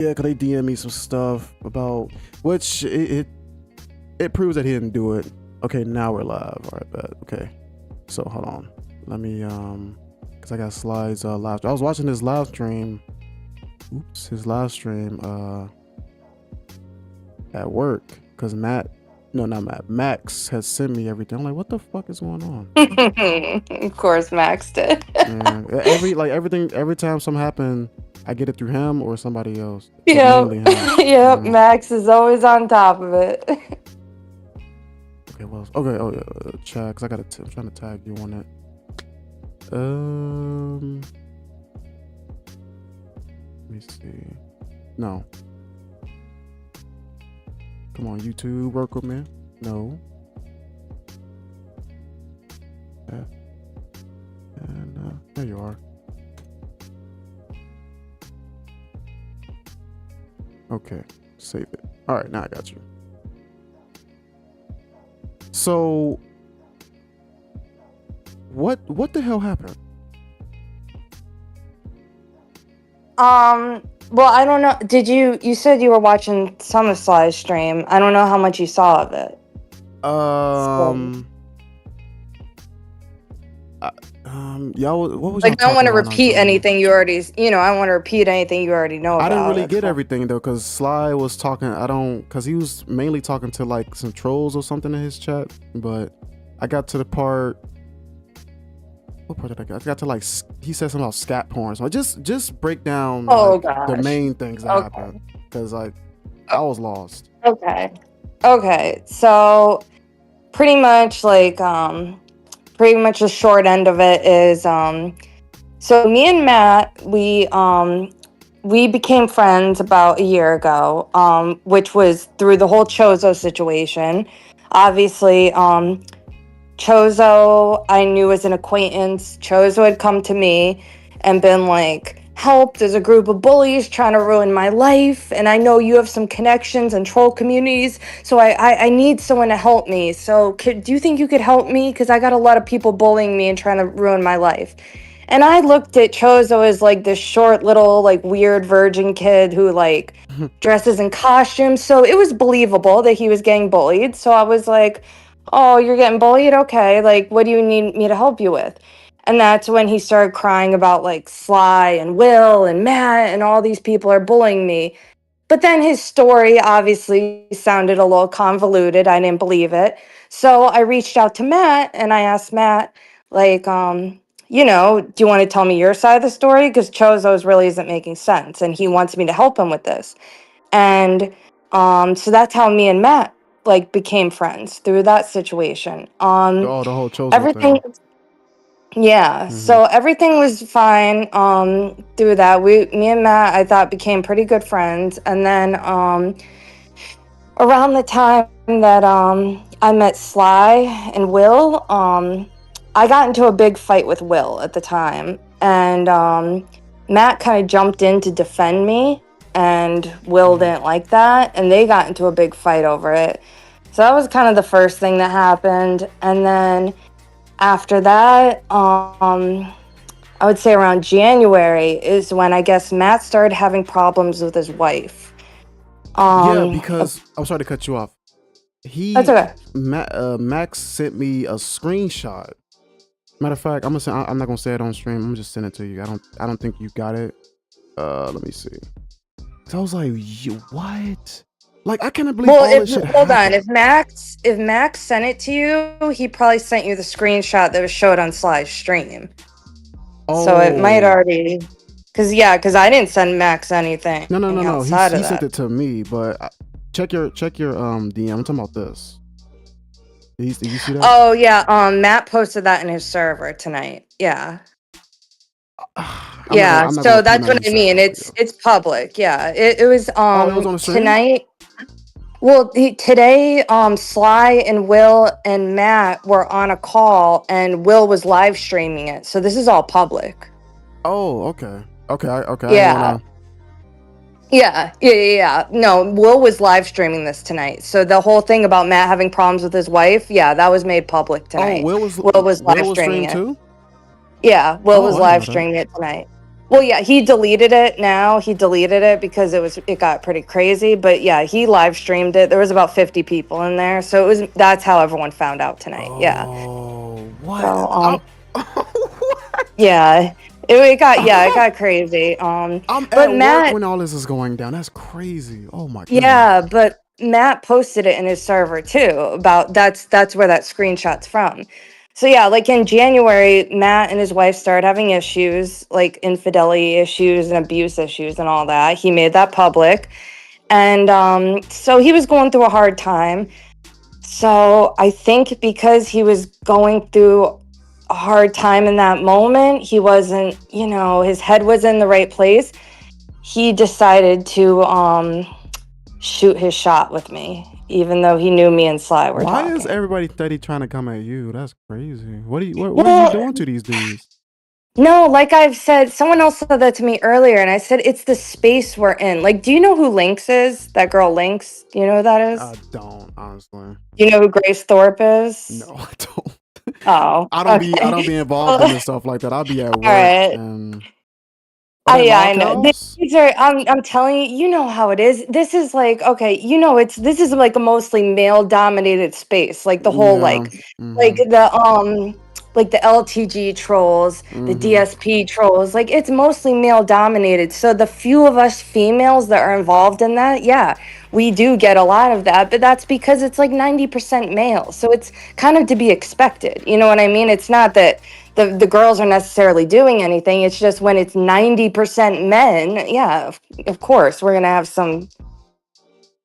Yeah, cause they DM me some stuff about which it proves that he didn't do it. Okay, now we're live. All right, bet. Okay, so hold on. Let me cause I got Slide's live. I was watching his live stream. Oops, his live stream at work. Cause not Matt. Max has sent me everything. I'm like, what the fuck is going on? Of course, Max did. Yeah, every time something happen, I get it through him or somebody else, but Yep. mainly him. Yep. Yeah. Max is always on top of it. Okay, well, okay, oh yeah, chat, cause I'm trying to tag you on it. Let me see. No. Come on, YouTube, work with me. No. Yeah. And there you are. Okay, save it. All right, now I got you. So, what the hell happened? Well, I don't know. You said you were watching some of Sly's stream. I don't know how much you saw of it. So, Y'all, what was y'all like, I don't want talking to about? repeat anything you already, I don't want to repeat anything you already know I didn't about really it. get So. everything though, cause Sly was talking. Cause he was mainly talking to like some trolls or something in his chat. But I got to the part. What part did I get? I got to like he said something about scat porn. So just break down Oh like the gosh. main things that Okay. happened, cause like I was lost. Okay. Okay. So pretty much the short end of it is so me and Matt, we became friends about a year ago, which was through the whole Chozo situation. Obviously, Chozo I knew as an acquaintance. Chozo had come to me and been like, help, there's a group of bullies trying to ruin my life, and I know you have some connections and troll communities, so I need someone to help me. So do you think you could help me? Because I got a lot of people bullying me and trying to ruin my life. And I looked at Chozo as like this short little like weird virgin kid who like dresses in costumes. So it was believable that he was getting bullied. So I was like, oh, you're getting bullied? Okay. Like, what do you need me to help you with? And that's when he started crying about like Sly and Will and Matt and all these people are bullying me. But then his story obviously sounded a little convoluted. I didn't believe it. So I reached out to Matt and I asked Matt, like, do you want to tell me your side of the story? Because Chozo's really isn't making sense and he wants me to help him with this. And so that's how me and Matt like became friends through that situation. Oh, the whole Chozo Everything thing. yeah, Mm-hmm. so everything was fine through that. Me and Matt I thought became pretty good friends. And then around the time that I met Sly and Will, I got into a big fight with Will at the time. And Matt kind of jumped in to defend me, and Will Mm-hmm. didn't like that, and they got into a big fight over it. So that was kind of the first thing that happened. And then after that, I would say around January is when I guess Matt started having problems with his wife. Yeah, Um, because I'm sorry to cut you off. that's He okay. Max sent me a screenshot. Matter of fact, I'm not gonna say it on stream. I'm just send it to you. I don't think you got it. Let me see. So I was like, you what? Like I cannot believe Well, all this shit hold on, happened. if Max sent it to you, he probably sent you the screenshot that was showed on Sly's stream. So it might Oh already, because I didn't send Max anything no. outside of He sent that. it to me, but check your DM. I'm talking about this. Did you see that? Oh yeah, Matt posted that in his server tonight. Yeah. Yeah, I'm not gonna so repeat that's what nothing you I said. mean. It's public. Yeah, it was Oh, it was on the stream. tonight. Well, today Sly and Will and Matt were on a call, and Will was live streaming it. So this is all public. Oh, okay, okay. I ain't Yeah. wanna. Yeah. No, Will was live streaming this tonight. So the whole thing about Matt having problems with his wife, yeah, that was made public Oh, tonight. Will was live Will was streaming streamed it. too. Yeah, Will Oh, was I didn't live know that. streaming it tonight. Well, yeah, he deleted it now. He deleted it because it got pretty crazy. But yeah, he live streamed it. There was about 50 people in there, so that's how everyone found out tonight. Yeah. Oh, what? So What? yeah, it got crazy. I'm But at work Matt, when all this is going down. That's crazy. Oh my goodness. yeah, but Matt posted it in his server too. About that's where that screenshot's from. So yeah, like in January, Matt and his wife started having issues, like infidelity issues and abuse issues and all that. He made that public. And so he was going through a hard time. So I think because he was going through a hard time in that moment, he wasn't, his head was in the right place. He decided to shoot his shot with me, even though he knew me and Sly were Why is talking. everybody steady trying to come at you? That's crazy. What are you Well, doing to these dudes? no, like I've said, someone else said that to me earlier, and I said it's the space we're in. Like, do you know who Lynx is? That girl Lynx? Do you know who that is? I don't, honestly. Do you know who Grace Thorpe is? No, I don't. Oh, I don't okay. be involved Well, in this stuff like that. I'll be at all work right. and at Yeah, I Mock know. House? These are I'm telling you, you know how it is. This is like, okay, this is like a mostly male dominated space. Like the whole Yeah. like Mm-hmm. the LTG trolls, the Mm-hmm. DSP trolls, like it's mostly male dominated. So the few of us females that are involved in that, yeah, we do get a lot of that, but that's because it's like 90% male. So it's kind of to be expected. You know what I mean? It's not that the girls are necessarily doing anything. It's just when it's 90% men, yeah, of course, we're gonna have some,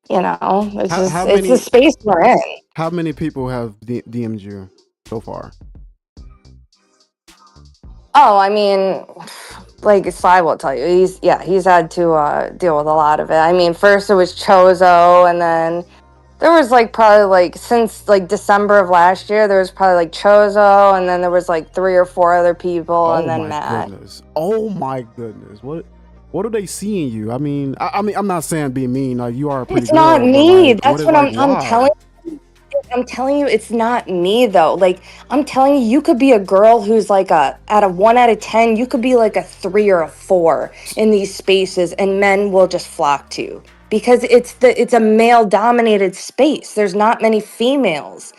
How it's the many space we're in. people have DM'd you so far? Oh, I mean, like Sly will tell you, he's had to deal with a lot of it. I mean, first it was Chozo, and then there was like probably like since like December of last year, there was probably like Chozo, and then there was like 3 or 4 other people, and Oh then my Matt. goodness. Oh my goodness. What do they see in you? I mean, I'm not saying being mean. Like, you are a pretty It's not girl, but me. like, what That's is what like, I'm why? telling you. I'm telling you, it's not me though. Like I'm telling you, you could be a girl who's like out of 1 out of 10, you could be like a 3 or a 4 in these spaces, and men will just flock to you because it's a male dominated space. There's not many females.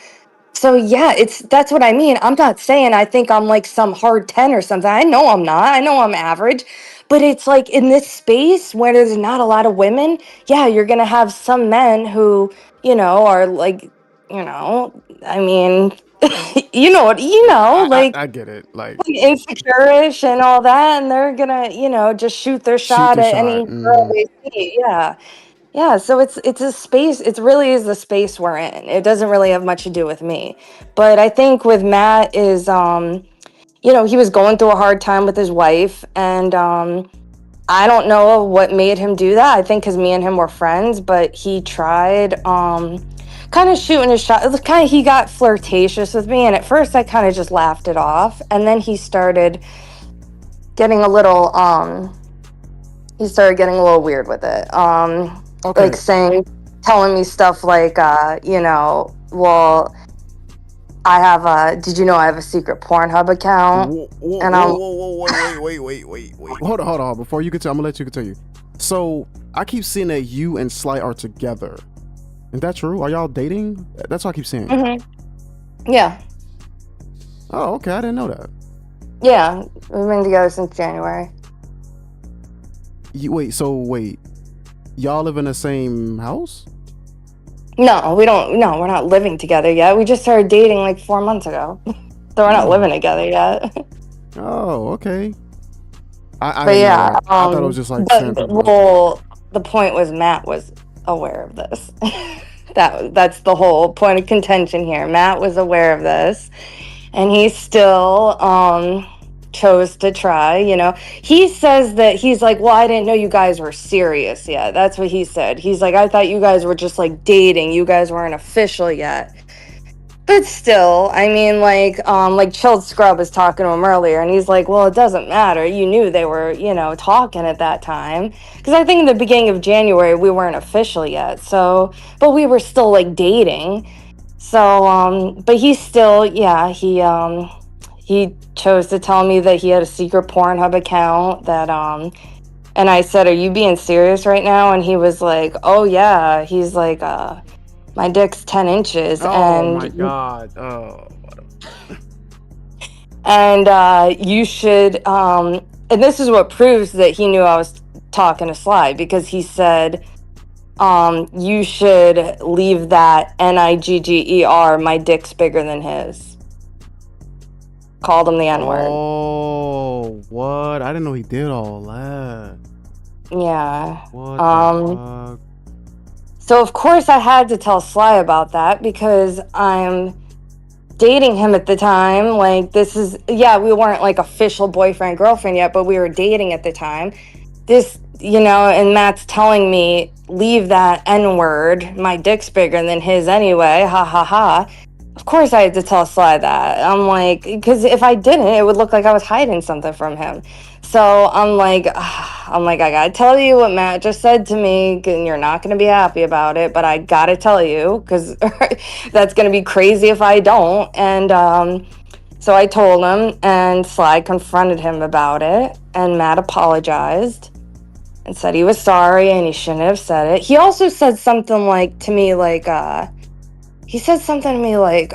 So yeah, that's what I mean. I'm not saying I think I'm like some hard 10 or something. I know I'm not. I know I'm average. But it's like in this space where there's not a lot of women, yeah, you're going to have some men who, are like, I mean, like I get it. Like, insecure-ish and all that, and they're going to, just shoot their shoot shot the at shot. any girl they see. Yeah. Yeah, so it's a space, it really is the space we're in. It doesn't really have much to do with me. But I think with Matt is he was going through a hard time with his wife, and I don't know what made him do that. I think cuz me and him were friends, but he tried kind of shooting his shot. It was kind of he got flirtatious with me, and at first I kind of just laughed it off, and then getting a little he started getting a little weird with it. Like Okay. telling me stuff like, well, I have did you know I have a secret Pornhub account? And I'm, Wait. Hold on. Before you continue, I'm gonna let you continue. So I keep seeing that you and Slight are together. Is that true? Are y'all dating? That's what I keep seeing. Mhm. Yeah, Oh, okay. I didn't know that. yeah, we've been together since January. Wait. Y'all live in the same house? No, we don't. No, we're not living together yet. We just started dating like 4 months ago, so we're not Oh. living together yet. Oh, okay. I But didn't know yeah, that. I thought it was just like saying people was dating. well, the point was Matt was aware of this. That's the whole point of contention here. Matt was aware of this, and he still chose to try. He says that he's like, well, I didn't know you guys were serious yet. That's what he said. He's like, I thought you guys were just like dating. You guys weren't official yet. But still, I mean, like Chilled Scrub was talking to him earlier, and he's like, well, it doesn't matter. You knew they were, talking at that time. Because I think in the beginning of January, we weren't official yet. So, but we were still like dating. So, but he's still, yeah, he chose to tell me that he had a secret Pornhub account that and I said, "Are you being serious right now?" And he was like, "Oh yeah." He's like, "My dick's 10 inches." Oh my God. Oh. And you should and this is what proves that he knew I was talking to Sly, because he said, "You should leave that Nigger, my dick's bigger than his." Called him the N-word. Oh, what? I didn't know he did all that. Yeah. What the fuck? So of course I had to tell Sly about that, because I'm dating him at the time. Like, this is, yeah, we weren't like official boyfriend girlfriend yet, but we were dating at the time. This, and Matt's telling me, leave that N-word, my dick's bigger than his anyway, ha ha ha. Of course I had to tell Sly that. I'm like, because if I didn't, it would look like I was hiding something from him. So I'm like, I gotta tell you what Matt just said to me, and you're not gonna be happy about it, but I gotta tell you, because that's gonna be crazy if I don't. And so I told him, and Sly confronted him about it, and Matt apologized and said he was sorry and he shouldn't have said it. He also said something like to me, like, he said something to me like,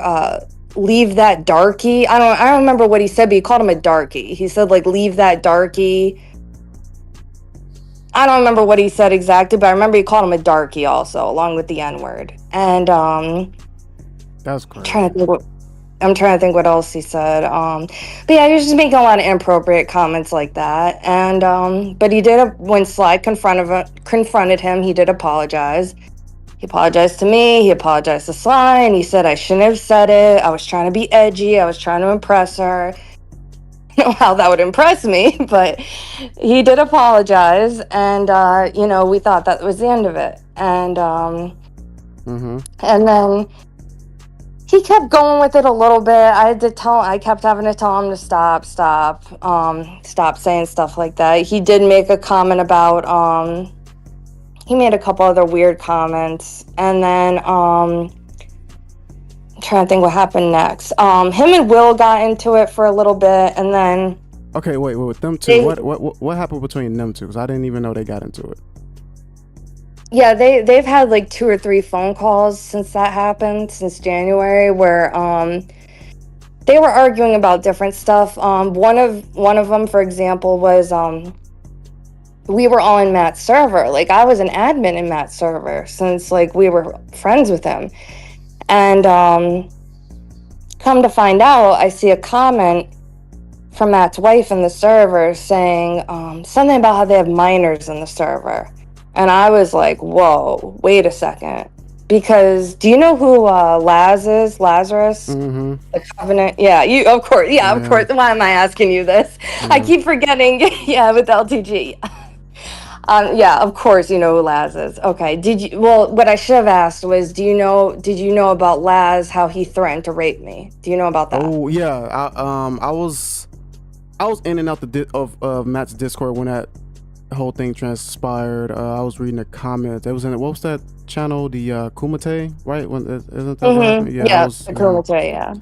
leave that darky. I don't remember what he said, but he called him a darky. He said, like, leave that darky. I don't remember what he said exactly, but I remember he called him a darky also, along with the N-word. And That's crazy. I'm trying to think what else he said. But yeah, he was just making a lot of inappropriate comments like that. And but he did, when Sly confronted him, he did apologize. He apologized to me, he apologized to Sly, and he said I shouldn't have said it. I was trying to be edgy, I was trying to impress her. I don't know how that would impress me, but he did apologize, and we thought that was the end of it. And and then he kept going with it a little bit. I kept having to tell him to stop saying stuff like that. He did make a comment about he made a couple other weird comments, and then I'm trying to think what happened next. Him and Will got into it for a little bit, and then okay, wait, with them two, what happened between them two? Because I didn't even know they got into it. Yeah, they've had like 2 or 3 phone calls since that happened, since January, where they were arguing about different stuff. One of them, for example, was we were all in Matt's server. Like, I was an admin in Matt's server since, like, we were friends with him. And come to find out, I see a comment from Matt's wife in the server saying something about how they have minors in the server. And I was like, whoa, wait a second. Because do you know who Laz is? Lazarus? Mm-hmm. The Covenant? Yeah, of course. Yeah, of course. Why am I asking you this? Yeah. I keep forgetting. Yeah, with LTG. Yeah, of course you know who Laz is. Okay. What I should have asked was, did you know about Laz, how he threatened to rape me? Do you know about that? Oh yeah. I was in and out of Matt's Discord when that whole thing transpired. I was reading the comments. It was in, what was that channel? The Kumite, right? Isn't that right? Yeah, the Kumite, yeah.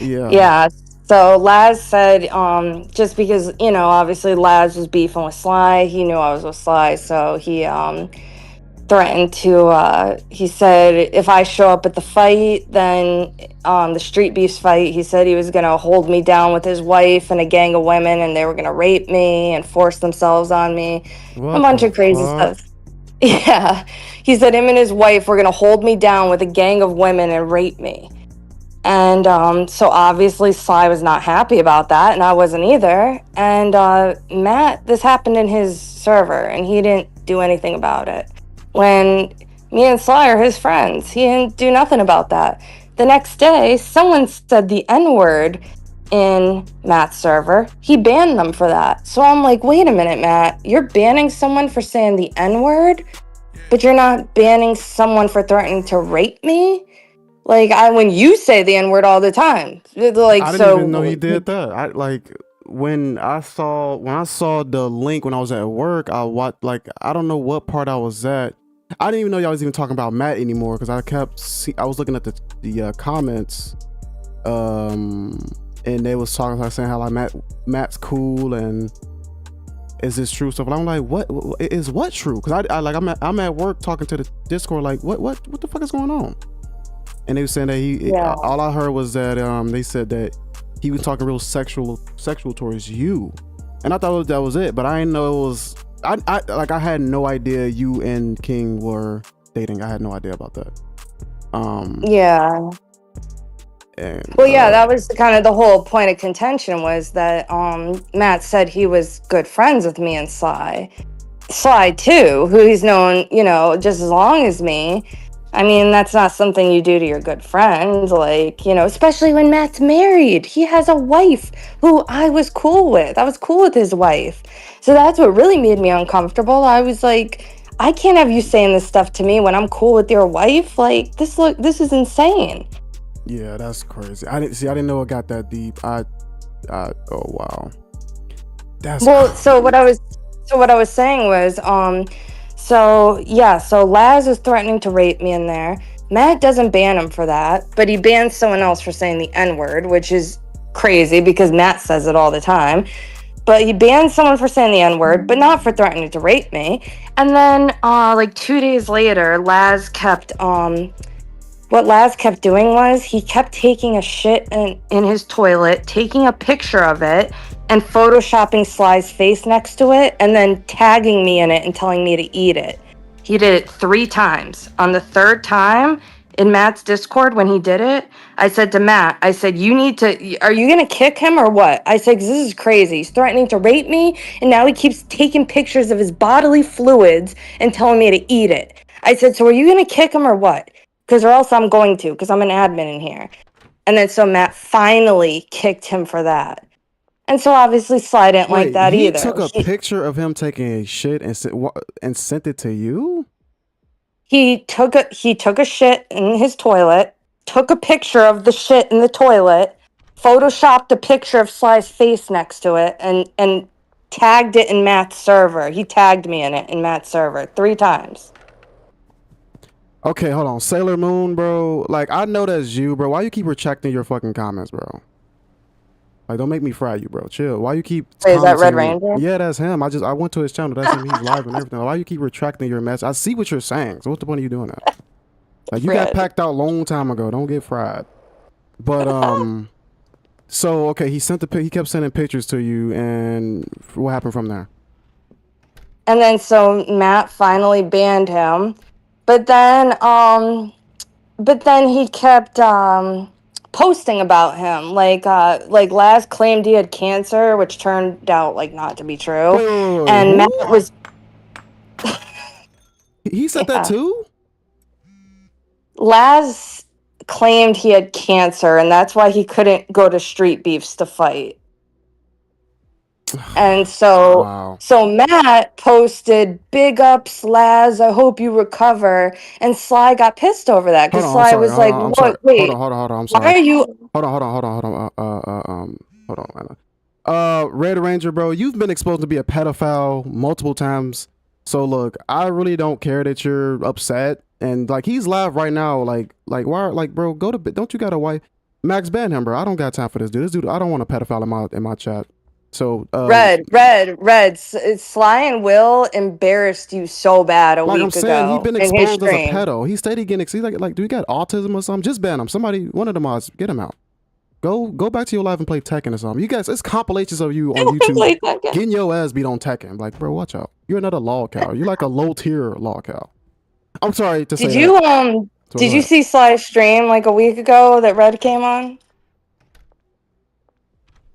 Yeah. Yeah. So Laz said, just because, obviously Laz was beefing with Sly, he knew I was with Sly, so he threatened to, he said, if I show up at the fight, then the Street Beefs fight, he said he was going to hold me down with his wife and a gang of women, and they were going to rape me and force themselves on me. What a bunch of crazy stuff. Yeah. He said him and his wife were going to hold me down with a gang of women and rape me. And so obviously Sly was not happy about that, and I wasn't either. And Matt, this happened in his server, and he didn't do anything about it. When me and Sly are his friends, he didn't do nothing about that. The next day, someone said the N-word in Matt's server. He banned them for that. So I'm like, wait a minute, Matt, you're banning someone for saying the N-word, but you're not banning someone for threatening to rape me? Like, when you say the N-word all the time. Like, I didn't even know he did that. When I saw the link when I was at work, I don't know what part I was at. I didn't even know y'all was even talking about Matt anymore, because I was looking at the comments. and they was talking, like saying how like Matt's cool and is this true stuff? And I'm like, what is what true? Because I'm at work talking to the Discord like what the fuck is going on? And they were saying that Yeah. all I heard was that they said that he was talking real sexual towards you, and I thought that was it, but I didn't know it was. I had no idea you and King were dating. I had no idea about that. Yeah. And Well, yeah, that was kind of the whole point of contention was that Matt said he was good friends with me and Sly. Sly too, who he's known, just as long as me. I mean, that's not something you do to your good friend, like, especially when Matt's married. He has a wife who I was cool with. I was cool with his wife. So that's what really made me uncomfortable. I was like, I can't have you saying this stuff to me when I'm cool with your wife. Like, this is insane. yeah, that's crazy. I didn't know it got that deep. Oh wow, that's Well, so what I was saying was, so Laz is threatening to rape me in there. Matt doesn't ban him for that, but he bans someone else for saying the N-word, which is crazy because Matt says it all the time. But he banned someone for saying the N-word, but not for threatening to rape me. And then, like 2 days later, what Laz kept doing was he kept taking a shit in his toilet, taking a picture of it, and photoshopping Sly's face next to it, and then tagging me in it and telling me to eat it. He did it 3 times. On the 3rd time, in Matt's Discord, when he did it, I said to Matt, I said, are you going to kick him or what? I said, 'cause this is crazy. He's threatening to rape me, and now he keeps taking pictures of his bodily fluids and telling me to eat it. I said, so are you going to kick him or what? Because or else I'm going to, because I'm an admin in here. And then so Matt finally kicked him for that. And so obviously Sly didn't like wait. that He either. took a picture of him taking a shit and sent it to you. He took a shit in his toilet, took a picture of the shit in the toilet, photoshopped a picture of Sly's face next to it, and tagged it in Matt's server. He tagged me in it in Matt's server 3 times. Okay, hold on. Sailor Moon, bro. Like, I know that's you, bro. Why you keep retracting your fucking comments, bro? Like, don't make me fry you, bro. Chill. Why you keep Wait, is that Red commenting? Ranger? Yeah, that's him. I went to his channel. That's him. He's live and everything. Why you keep retracting your message? I see what you're saying. So what's the point of you doing that? Like, you got Red. packed out long time ago. Don't get fried. But so okay, he kept sending pictures to you, and what happened from there? And then so Matt finally banned him. But then he kept posting about him. Like Laz claimed he had cancer, which turned out like not to be true. Wait, And who? Matt was He said that yeah. too? Laz claimed he had cancer and that's why he couldn't go to Street Beefs to fight. And Wow. so Matt posted big ups, Laz, I hope you recover. And Sly got pissed over that Hold because on, I'm Sly sorry. was Hold like, on, I'm sorry. what, wait, Hold on, I'm why sorry. are you Hold on. Hold on, Anna. Red Ranger, bro, you've been exposed to be a pedophile multiple times. So look, I really don't care that you're upset. And like he's live right now. Like why? Like bro, go to bed. Don't you got a wife? Max ban him, bro. I don't got time for this dude. This dude, I don't want a pedophile in my chat. So Red, Sly and Will embarrassed you so bad a like I'm week saying, he's ago been in his exposed as a stream. pedo. He stayed getting he's like, do you got autism or something? Just ban him. Somebody, one of the mods, get him out. Go back to your live and play Tekken or something. You guys, it's compilations of you on YouTube getting your ass beat on Tekken. Like, bro, watch out. You're another lol cow. You're like a low tier lol cow. I'm sorry to say Did that. you So did you see Sly's stream like a week ago that Red came on?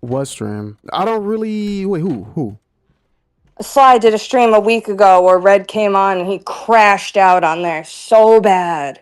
what stream? I don't really wait. Who? Sly did a stream a week ago where Red came on and he crashed out on there so bad.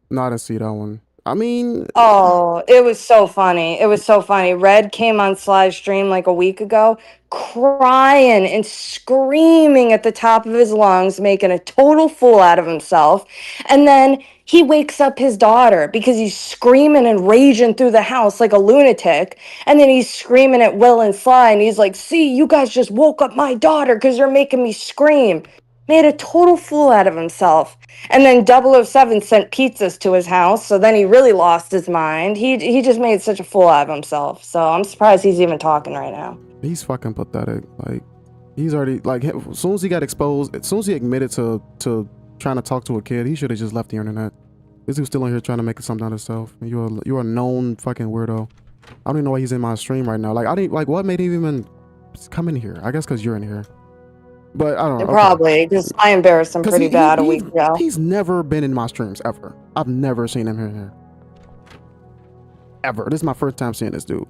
No, I didn't see that one. I mean, Oh, it was so funny. It was so funny. Red came on Sly's stream like a week ago, crying and screaming at the top of his lungs, making a total fool out of himself. And then he wakes up his daughter because he's screaming and raging through the house like a lunatic. And then he's screaming at Will and Sly, and he's like, see, you guys just woke up my daughter because you're making me scream. Made a total fool out of himself. And then 007 sent pizzas to his house, so then he really lost his mind. He just made such a fool out of himself. So I'm surprised he's even talking right now. He's fucking pathetic. Like, he's already like, as soon as he got exposed, as soon as he admitted to trying to talk to a kid, he should have just left the internet. This dude's still on here trying to make something out of himself. You're a known fucking weirdo. I don't even know why he's in my stream right now. Like, I didn't like what made him even come in here. I guess because you're in here. But I don't know. Okay. Probably because I embarrassed him pretty bad a week ago. He's never been in my streams ever. I've never seen him here. Ever. This is my first time seeing this dude.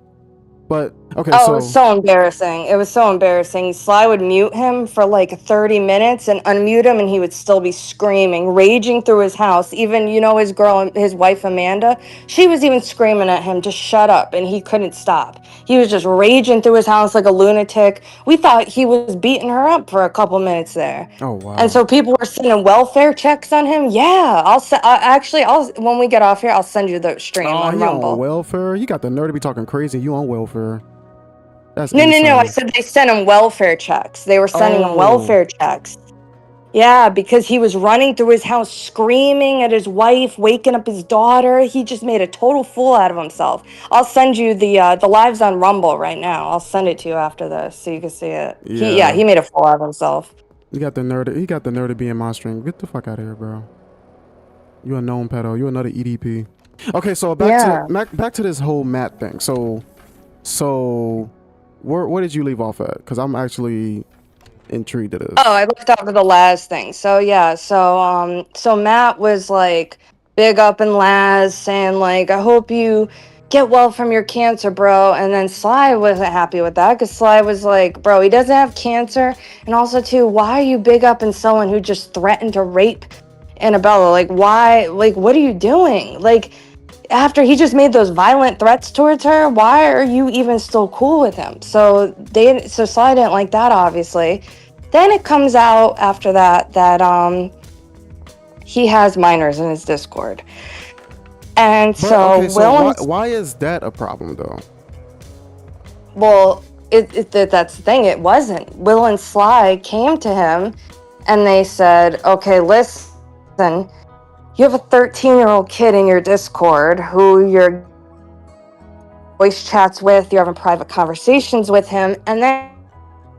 But okay, it was so embarrassing. It was so embarrassing. Sly would mute him for like 30 minutes and unmute him, and he would still be screaming, raging through his house. Even, his girl, his wife Amanda, she was even screaming at him, just shut up, and he couldn't stop. He was just raging through his house like a lunatic. We thought he was beating her up for a couple minutes there. Oh wow! And so people were sending welfare checks on him. Yeah, I'll when we get off here, I'll send you the stream on Rumble. On welfare? You got the nerve to be talking crazy. You on welfare? That's no. I said they sent him welfare checks. They were sending him welfare checks. Yeah, because he was running through his house screaming at his wife, waking up his daughter. He just made a total fool out of himself. I'll send you the live's on Rumble right now. I'll send it to you after this so you can see it. Yeah. He made a fool out of himself. He got the nerve to be in my stream. Get the fuck out of here, bro. You a known pedo. You another EDP. Okay, so back to this whole Matt thing. So where did you leave off at? Because I'm actually intrigued at this. Oh, I left off at the last thing. So yeah, so Matt was like big up and Laz saying like, I hope you get well from your cancer, bro. And then Sly wasn't happy with that because Sly was like, bro, he doesn't have cancer. And also too, why are you big up in someone who just threatened to rape Annabella? Like, why? Like, what are you doing? Like, after he just made those violent threats towards her, why are you even still cool with him? So Sly didn't like that, obviously. Then it comes out after that he has minors in his Discord. And why is that a problem though? Well, that's the thing. It wasn't. Will and Sly came to him and they said, okay, listen, you have a 13-year-old kid in your Discord who you're voice chats with, you're having private conversations with him, and then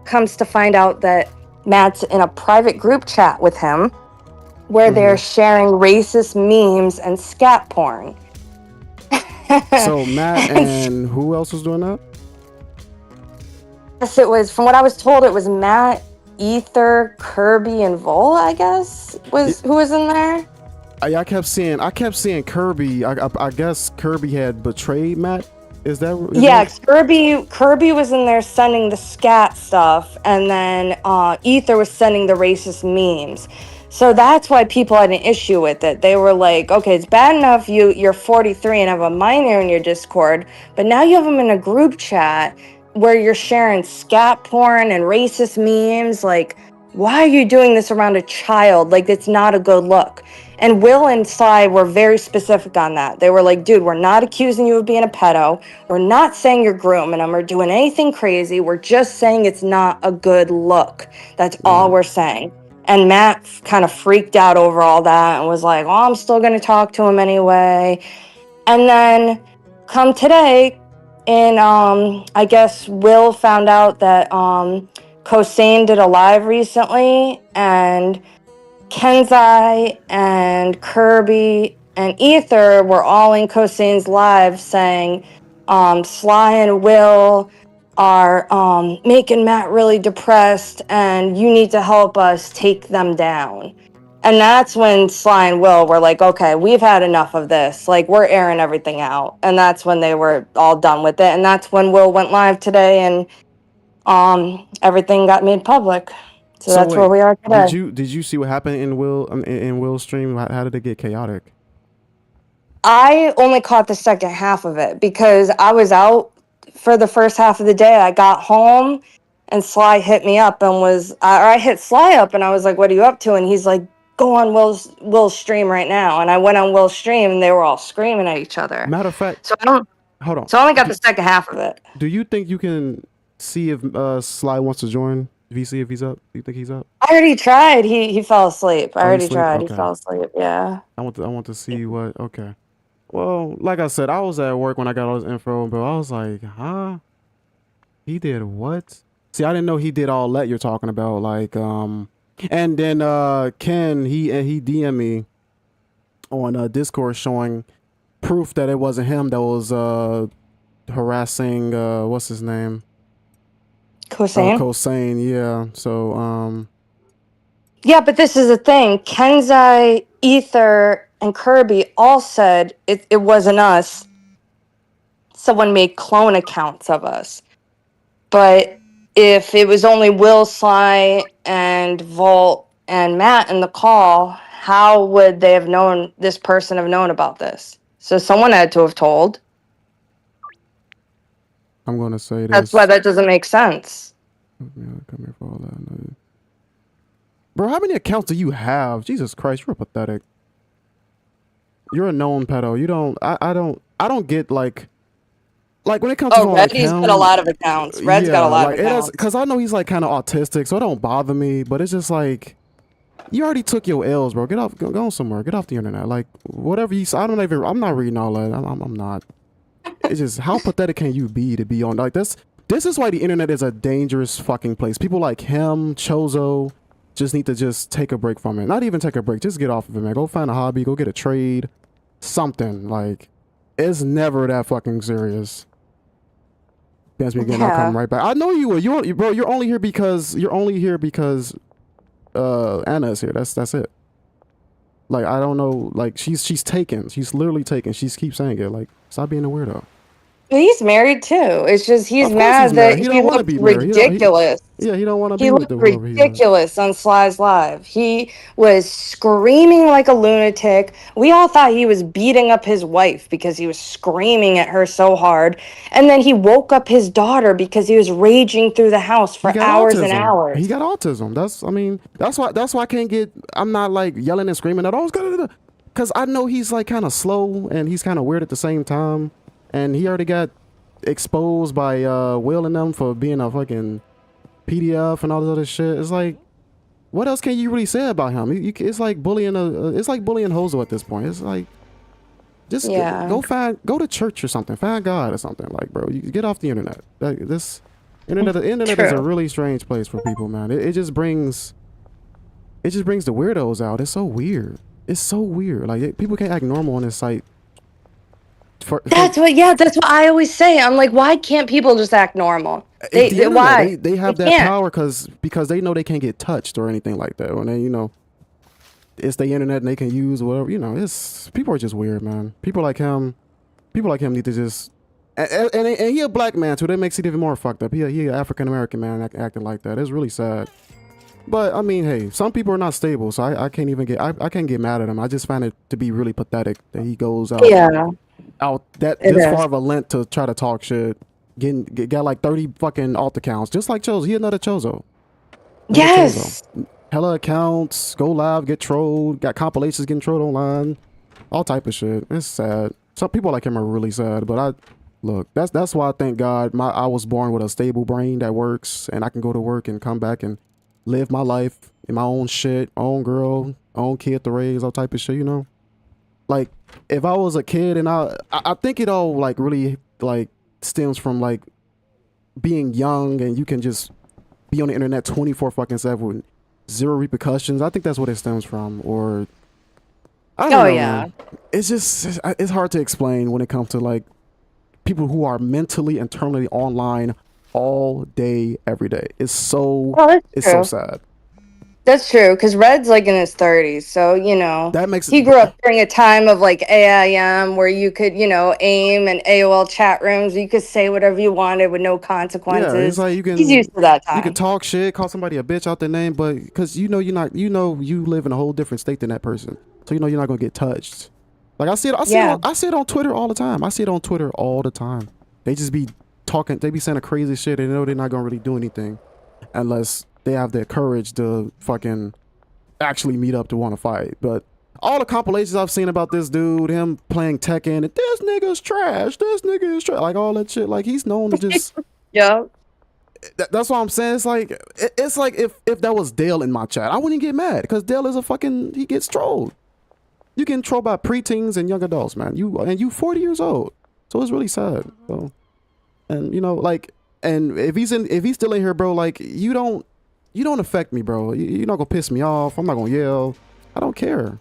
comes to find out that Matt's in a private group chat with him where they're sharing racist memes and scat porn. So Matt and who else was doing that? Yes, it was, from what I was told, it was Matt, Ether, Kirby, and Vol, I guess, who was in there. I kept seeing Kirby. I guess Kirby had betrayed Matt. Is that? Kirby was in there sending the scat stuff, and then Ether was sending the racist memes. So that's why people had an issue with it. They were like, okay, it's bad enough you're 43 and have a minor in your Discord, but now you have them in a group chat where you're sharing scat porn and racist memes. Like, why are you doing this around a child? Like, it's not a good look. And Will and Sly were very specific on that. They were like, dude, we're not accusing you of being a pedo. We're not saying you're grooming them or doing anything crazy. We're just saying it's not a good look. That's all we're saying. And Matt kind of freaked out over all that and was like, I'm still going to talk to him anyway. And then come today, and I guess Will found out that Kosane did a live recently, and Kenzai and Kirby and Ether were all in Kosane's live saying Sly and Will are making Matt really depressed and you need to help us take them down. And that's when Sly and Will were like, okay, we've had enough of this. Like, we're airing everything out. And that's when they were all done with it. And that's when Will went live today and everything got made public. So that's where we are today. Did you see what happened in Will's stream? How did it get chaotic? I only caught the second half of it because I was out for the first half of the day. I got home and Sly hit me up and I hit Sly up and I was like, what are you up to? And he's like, go on Will's stream right now. And I went on Will's stream and they were all screaming at each other. Matter of fact, so hold on. So I only got the second half of it. Do you think you can see if Sly wants to join? VC, if he's up, do you think he's up? I already tried. He fell asleep. I Oh, he's already asleep. tried. He Okay. fell asleep. Yeah. I want to see what. Okay. Well, like I said, I was at work when I got all this info, but I was like, huh? He did what? See, I didn't know he did all that you're talking about. Like, and then Ken, he DM me on Discord showing proof that it wasn't him that was harassing what's his name? Hussein. Cosane, yeah. So Yeah, but this is the thing. Kenzai, Ether, and Kirby all said it wasn't us. Someone made clone accounts of us. But if it was only Will, Sly, and Volt and Matt in the call, how would they have known, this person have known about this? So someone had to have told. I'm gonna say That's why this. that doesn't make sense. Come here for all that. Bro, how many accounts do you have? Jesus Christ, you're pathetic. You're a known pedo. You don't. I don't get like when it comes to Oh, someone like Reddy's got a him. lot of accounts. Red's got a Yeah, lot of like it does accounts. because I know he's like kind of autistic, so it don't bother me. But it's just like you already took your L's, bro. Get off, go somewhere. Get off the internet. Like whatever you. I don't even. I'm not reading all that. I'm not. It's just how pathetic can you be to be on like this? This is why the internet is a dangerous fucking place. People like him, Chozo, just need to just take a break from it. Not even take a break. Just get off of it, man. Go find a hobby. Go get a trade. Something like it's never that fucking serious. Dance me again. I'll come Yeah. right back. I know you will. Bro. You're only here because Anna's here. That's it. Like I don't know. Like she's taken. She's literally taken. She keeps saying it. Like stop being a weirdo. But he's married too. It's just he's Of course he's mad married. that He he don't want to looked be married. ridiculous. Yeah, he don't want to He be with looked whoever he's with. ridiculous on Sly's Live. He was screaming like a lunatic. We all thought he was beating up his wife because he was screaming at her so hard. And then he woke up his daughter because he was raging through the house He for got hours and autism. He hours. got autism. That's why I can't get. I'm not like yelling and screaming at all. Because I know he's like kind of slow and he's kind of weird at the same time. And he already got exposed by Will and them for being a fucking PDF and all this other shit. It's like, what else can you really say about him? It's like bullying it's like bullying Hozo at this point. It's like, just Yeah. go to church or something. Find God or something. Like, bro, you get off the internet. Like, this internet is a True. really strange place for people, man. It just brings the weirdos out. It's so weird. It's so weird. Like people can't act normal on this site. That's what I always say. I'm like, why can't people just act normal? It's the internet. Why? They They have that can't. power because they know they can't get touched or anything like that. And then it's the internet and they can use whatever. It's people are just weird, man. People like him need to just and he a black man too. That makes it even more fucked up. He an African American man acting like that. It's really sad. But I mean, hey, some people are not stable, so I can't even get I can't get mad at him. I just find it to be really pathetic that he goes Yeah, out that it this is. far of a length to try to talk shit. Got like 30 fucking alt accounts, just like Chozo. He another Chozo. Another Chozo. Yes. Hella accounts, go live, get trolled, got compilations getting trolled online, all type of shit. It's sad. Some people like him are really sad, but look, that's why I thank God I was born with a stable brain that works and I can go to work and come back and live my life in my own shit, own girl, own kid to raise, all type of shit. Like if I was a kid and I think it all like really like stems from like being young and you can just be on the internet 24 fucking 7 with zero repercussions. I think that's what it stems from. Or I don't Oh know, yeah. man. It's just it's hard to explain when it comes to like people who are mentally and terminally online all day every day. Well, that's It's so true. sad. That's true, because Red's like in his 30s, so That makes it he grew up during a time of like AIM where you could, AIM and AOL chat rooms. You could say whatever you wanted with no yeah, it's consequences. like He's used to that you can time. talk shit, call somebody a bitch out their name, but because you live in a whole different state than that person, so you're not gonna get touched. Like Yeah. I see it on Twitter all the time. I see it on Twitter all the time. They just be talking, they be saying the crazy shit, and they know they're not gonna really do anything unless they have the courage to fucking actually meet up to want to fight. But all the compilations I've seen about this dude, him playing Tekken, and this nigga's trash, this nigga is trash, like all that shit. Like he's known to just Yeah. That's what I'm saying. It's like if that was Dale in my chat, I wouldn't get mad because Dale is a fucking he gets trolled. You get trolled by preteens and young adults, man. You 40 years old, so it's really sad. So, and like, and if he's still in here, bro, like you don't affect me, bro. You're not gonna piss me off. I'm not gonna yell. I don't care.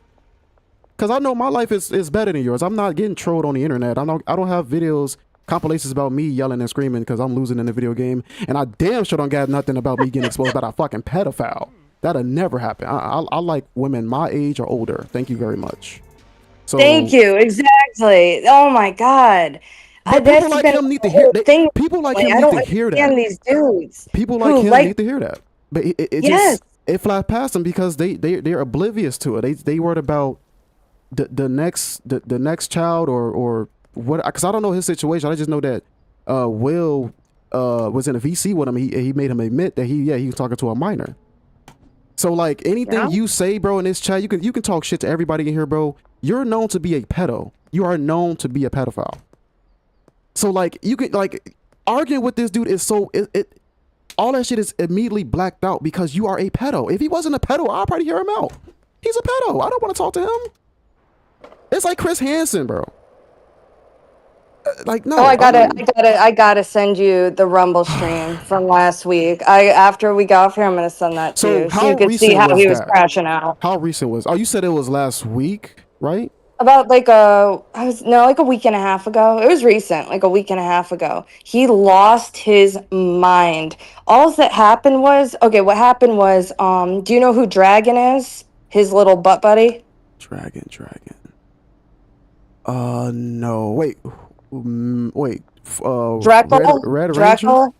Cause I know my life is better than yours. I'm not getting trolled on the internet. I don't have videos compilations about me yelling and screaming because I'm losing in the video game, and I damn sure don't got nothing about me getting exposed by a fucking pedophile. That'll never happen. I like women my age or older. Thank you very much. So Thank you. Exactly. Oh my God. but people That's like been him need the to hear whole thing. people like Like, him I need don't to hear that. understand these dudes People like who him like, need to hear that. But it yes. just it flies past them because they're oblivious to it. They worried about the next child or what, because I don't know his situation. I just know that Will was in a VC with him. He made him admit that he was talking to a minor. So like anything Yeah. you say, bro, in this chat, you can talk shit to everybody in here, bro. You're known to be a pedo. You are known to be a pedophile. So like you could like arguing with this dude is so it all that shit is immediately blacked out because you are a pedo. If he wasn't a pedo, I'd probably hear him out. He's a pedo. I don't want to talk to him. It's like Chris Hansen, bro. Like no, Oh, wouldn't. I gotta send you the Rumble stream from last week. After we got off here, I'm gonna send that to So you so how you could see recent how was he was that? crashing out. How recent was? Oh, you said it was last week, right? About like like a week and a half ago. It was recent, like a week and a half ago. He lost his mind. All that happened was, okay, what happened was, do you know who Dragon is? His little butt buddy? Dragon. No. Wait. Wait. Drekel? Red Ranger? Drekel?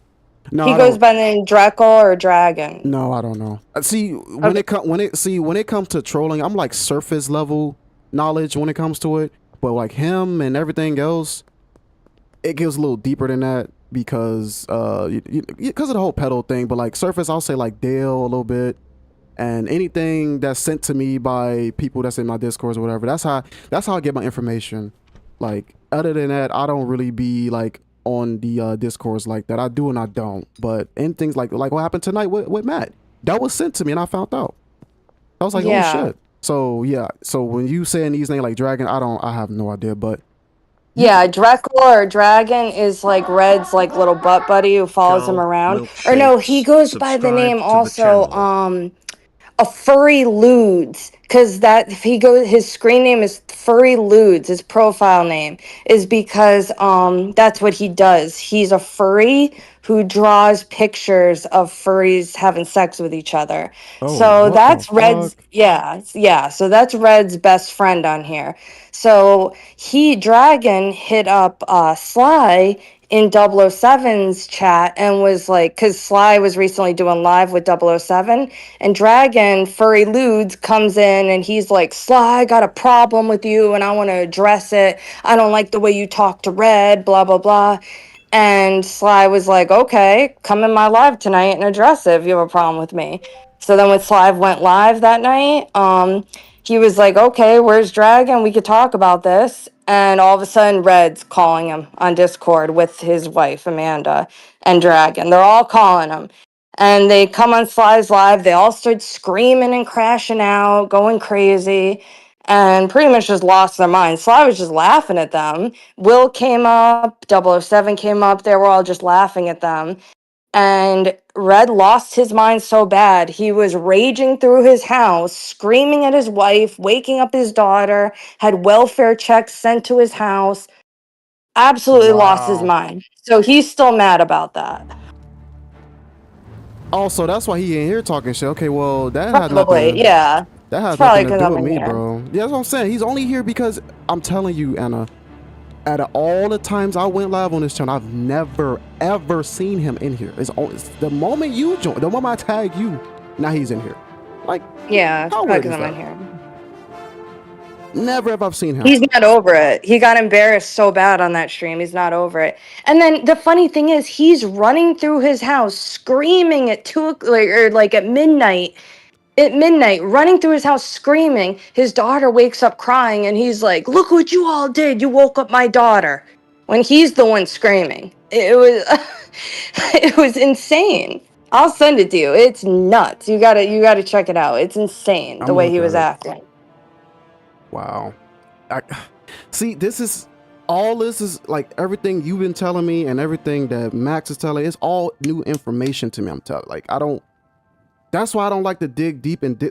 No, He I goes don't. by the name Drekel or Dragon. No, I don't know. See, Okay. when it comes to trolling, I'm like surface level knowledge when it comes to it. But like him and everything else, it goes a little deeper than that because because of the whole pedal thing. But like surface, I'll say like Dale a little bit, and anything that's sent to me by people that's in my discourse or whatever. That's how I get my information. Like other than that, I don't really be like on the discourse like that. I do and I don't. But in things like what happened tonight with Matt, that was sent to me and I found out. I was like, oh Yeah. shit. So yeah. So when you saying these names like Dragon, I have no idea. But you Yeah, can. Drekel or Dragon is like Red's like little butt buddy who follows him Cal around. Or no, he milkshakes, goes by the subscribe name to the also channel. a furry ludes, because that if he goes, his screen name is furry ludes. His profile name is because that's what he does. He's a furry who draws pictures of furries having sex with each other. Oh, So what the that's Red's, fuck? yeah, so that's Red's best friend on here. So Dragon hit up Sly in 007's chat and was like, because Sly was recently doing live with 007, and Dragon Furry Ludes comes in and he's like, Sly, I got a problem with you and I want to address it. I don't like the way you talk to Red, blah, blah, blah. And Sly was like, okay, come in my live tonight and address it if you have a problem with me. So then when Sly went live that night, he was like, okay, where's Dragon? We could talk about this. And all of a sudden, Red's calling him on Discord with his wife, Amanda, and Dragon. They're all calling him. And they come on Sly's live. They all start screaming and crashing out, going crazy, and pretty much just lost their minds. Sly was just laughing at them. Will came up, 007 came up. They were all just laughing at them. And Red lost his mind so bad. He was raging through his house, screaming at his wife, waking up his daughter, had welfare checks sent to his house. Absolutely lost his Wow. mind. So he's still mad about that. Also, that's why he in here talking shit. Okay, well, Probably, yeah. that It's has probably nothing to because do I'm with in me, here. bro. Yeah, that's what I'm saying. He's only here because I'm telling you, Anna, out of all the times I went live on this channel, I've never ever seen him in here. It's the moment you join, the moment I tag you, now he's in here. Like, Yeah, it's how probably weird because is I'm in that? here. Never have I seen him. He's not over it. He got embarrassed so bad on that stream. He's not over it. And then the funny thing is, he's running through his house, screaming at like at midnight. At midnight, running through his house, screaming. His daughter wakes up crying, and he's like, "Look what you all did! You woke up my daughter." When he's the one screaming. It was it was insane. I'll send it to you. It's nuts. You gotta check it out. It's insane I'm the gonna way look he at was it. acting. Wow. I see. This is all. This is like everything you've been telling me and everything that Max is telling. It's all new information to me. I'm telling. Like I don't. That's why I don't like to dig deep and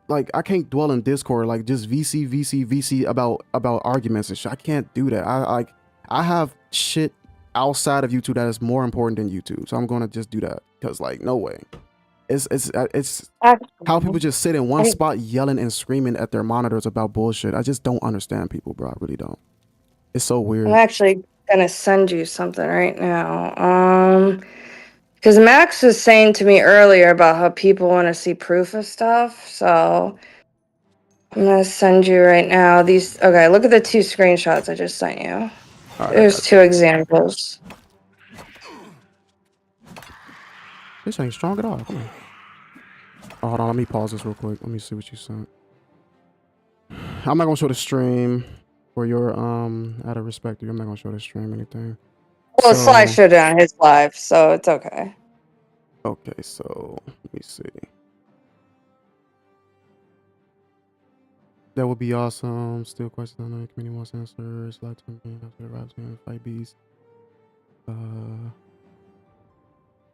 like I can't dwell in Discord like just VC about arguments and shit. I can't do that. I have shit outside of YouTube that is more important than YouTube. So I'm gonna just do that because like no way. It's how people Actually, just sit in one I, spot yelling and screaming at their monitors about bullshit. I just don't understand people, bro. I really don't. It's so I'm weird. actually gonna send you something right now. Because Max was saying to me earlier about how people want to see proof of stuff. So I'm gonna send you right now these. Okay, look at the two screenshots I just sent you. All right, I There's got two you. examples. This ain't strong at all. Come on. Oh, hold on. Let me pause this real quick. Let me see what you sent. I'm not gonna show the stream for your out of respect to you. I'm not gonna show the stream anything. Well, Sly So showed it on his live, so it's okay. okay, so let me see. That would be awesome. Still questions on the community wants answers. Like to me, after arrives in fight beast.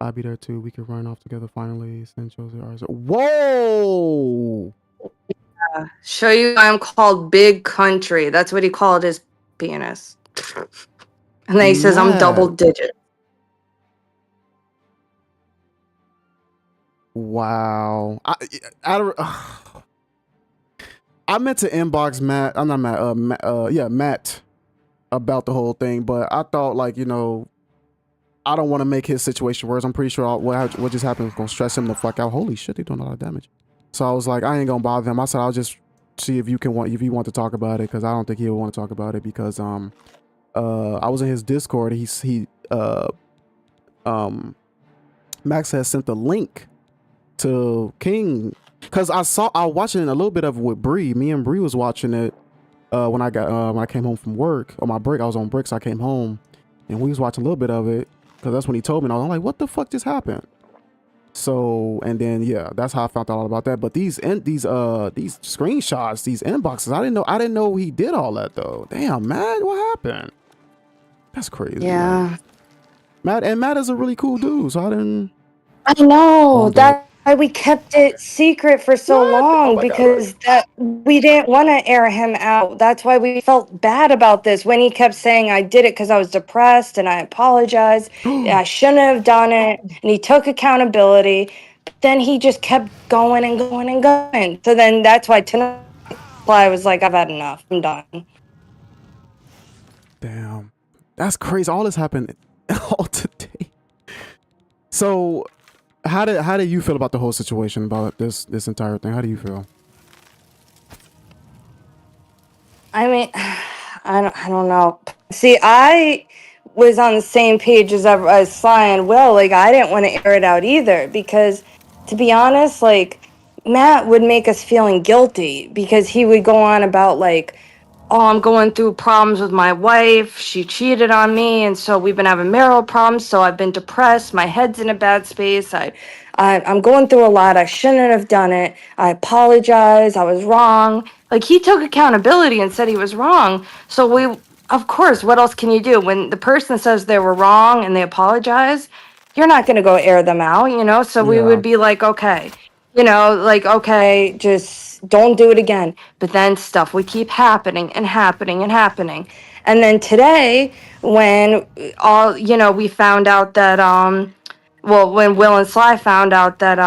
I'll be there too. We could run off together finally. Send Jose ours. Whoa! Show you I'm called Big Country. That's what he called his penis. And then he says I'm double Matt. digit. Wow. I meant to inbox Matt. I'm not Matt. Yeah, Matt about the whole thing, but I thought like I don't want to make his situation worse. I'm pretty sure what just happened is gonna stress him the fuck out. Holy shit, they doing a lot of damage. So I was like, I ain't gonna bother him. I said I'll just see if you want to talk about it because I don't think he'll want to talk about it because I was in his Discord. Max has sent the link to King because I was watching a little bit of it with Bree. Me and Bree was watching it when I came home from work on my break. I was on break, so I came home and we was watching a little bit of it because that's when he told me. And I was like, what the fuck just happened? So and then yeah, that's how I found out all about that. But these screenshots, these inboxes, I didn't know he did all that though. Damn, Matt, what happened? That's crazy, man. Yeah. Matt is a really cool dude, so I didn't. I Oh, know. I'm dead. That's why we kept it secret for so What? Oh long my god, right? because that we didn't want to air him out. That's why we felt bad about this when he kept saying I did it because I was depressed and I apologize. I shouldn't have done it. And he took accountability. But then he just kept going and going and going. So then that's why tonight I was like, I've had enough. I'm done. Damn, that's crazy. All this happened all today. So how did you feel about the whole situation about this entire thing? How do you feel? I mean, I don't know. See, I was on the same page as Sly and Will. Like, I didn't want to air it out either because, to be honest, like Matt would make us feeling guilty because he would go on about like, oh, I'm going through problems with my wife. She cheated on me, and so we've been having marital problems. So I've been depressed. My head's in a bad space. I'm going through a lot. I shouldn't have done it. I apologize. I was wrong. Like he took accountability and said he was wrong. So of course, what else can you do when the person says they were wrong and they apologize? You're not going to go air them out, you know. So we Yeah. would be like, okay, like okay, just don't do it again. But then stuff would keep happening and happening and happening. And then today, when we found out that when Will and Sly found out that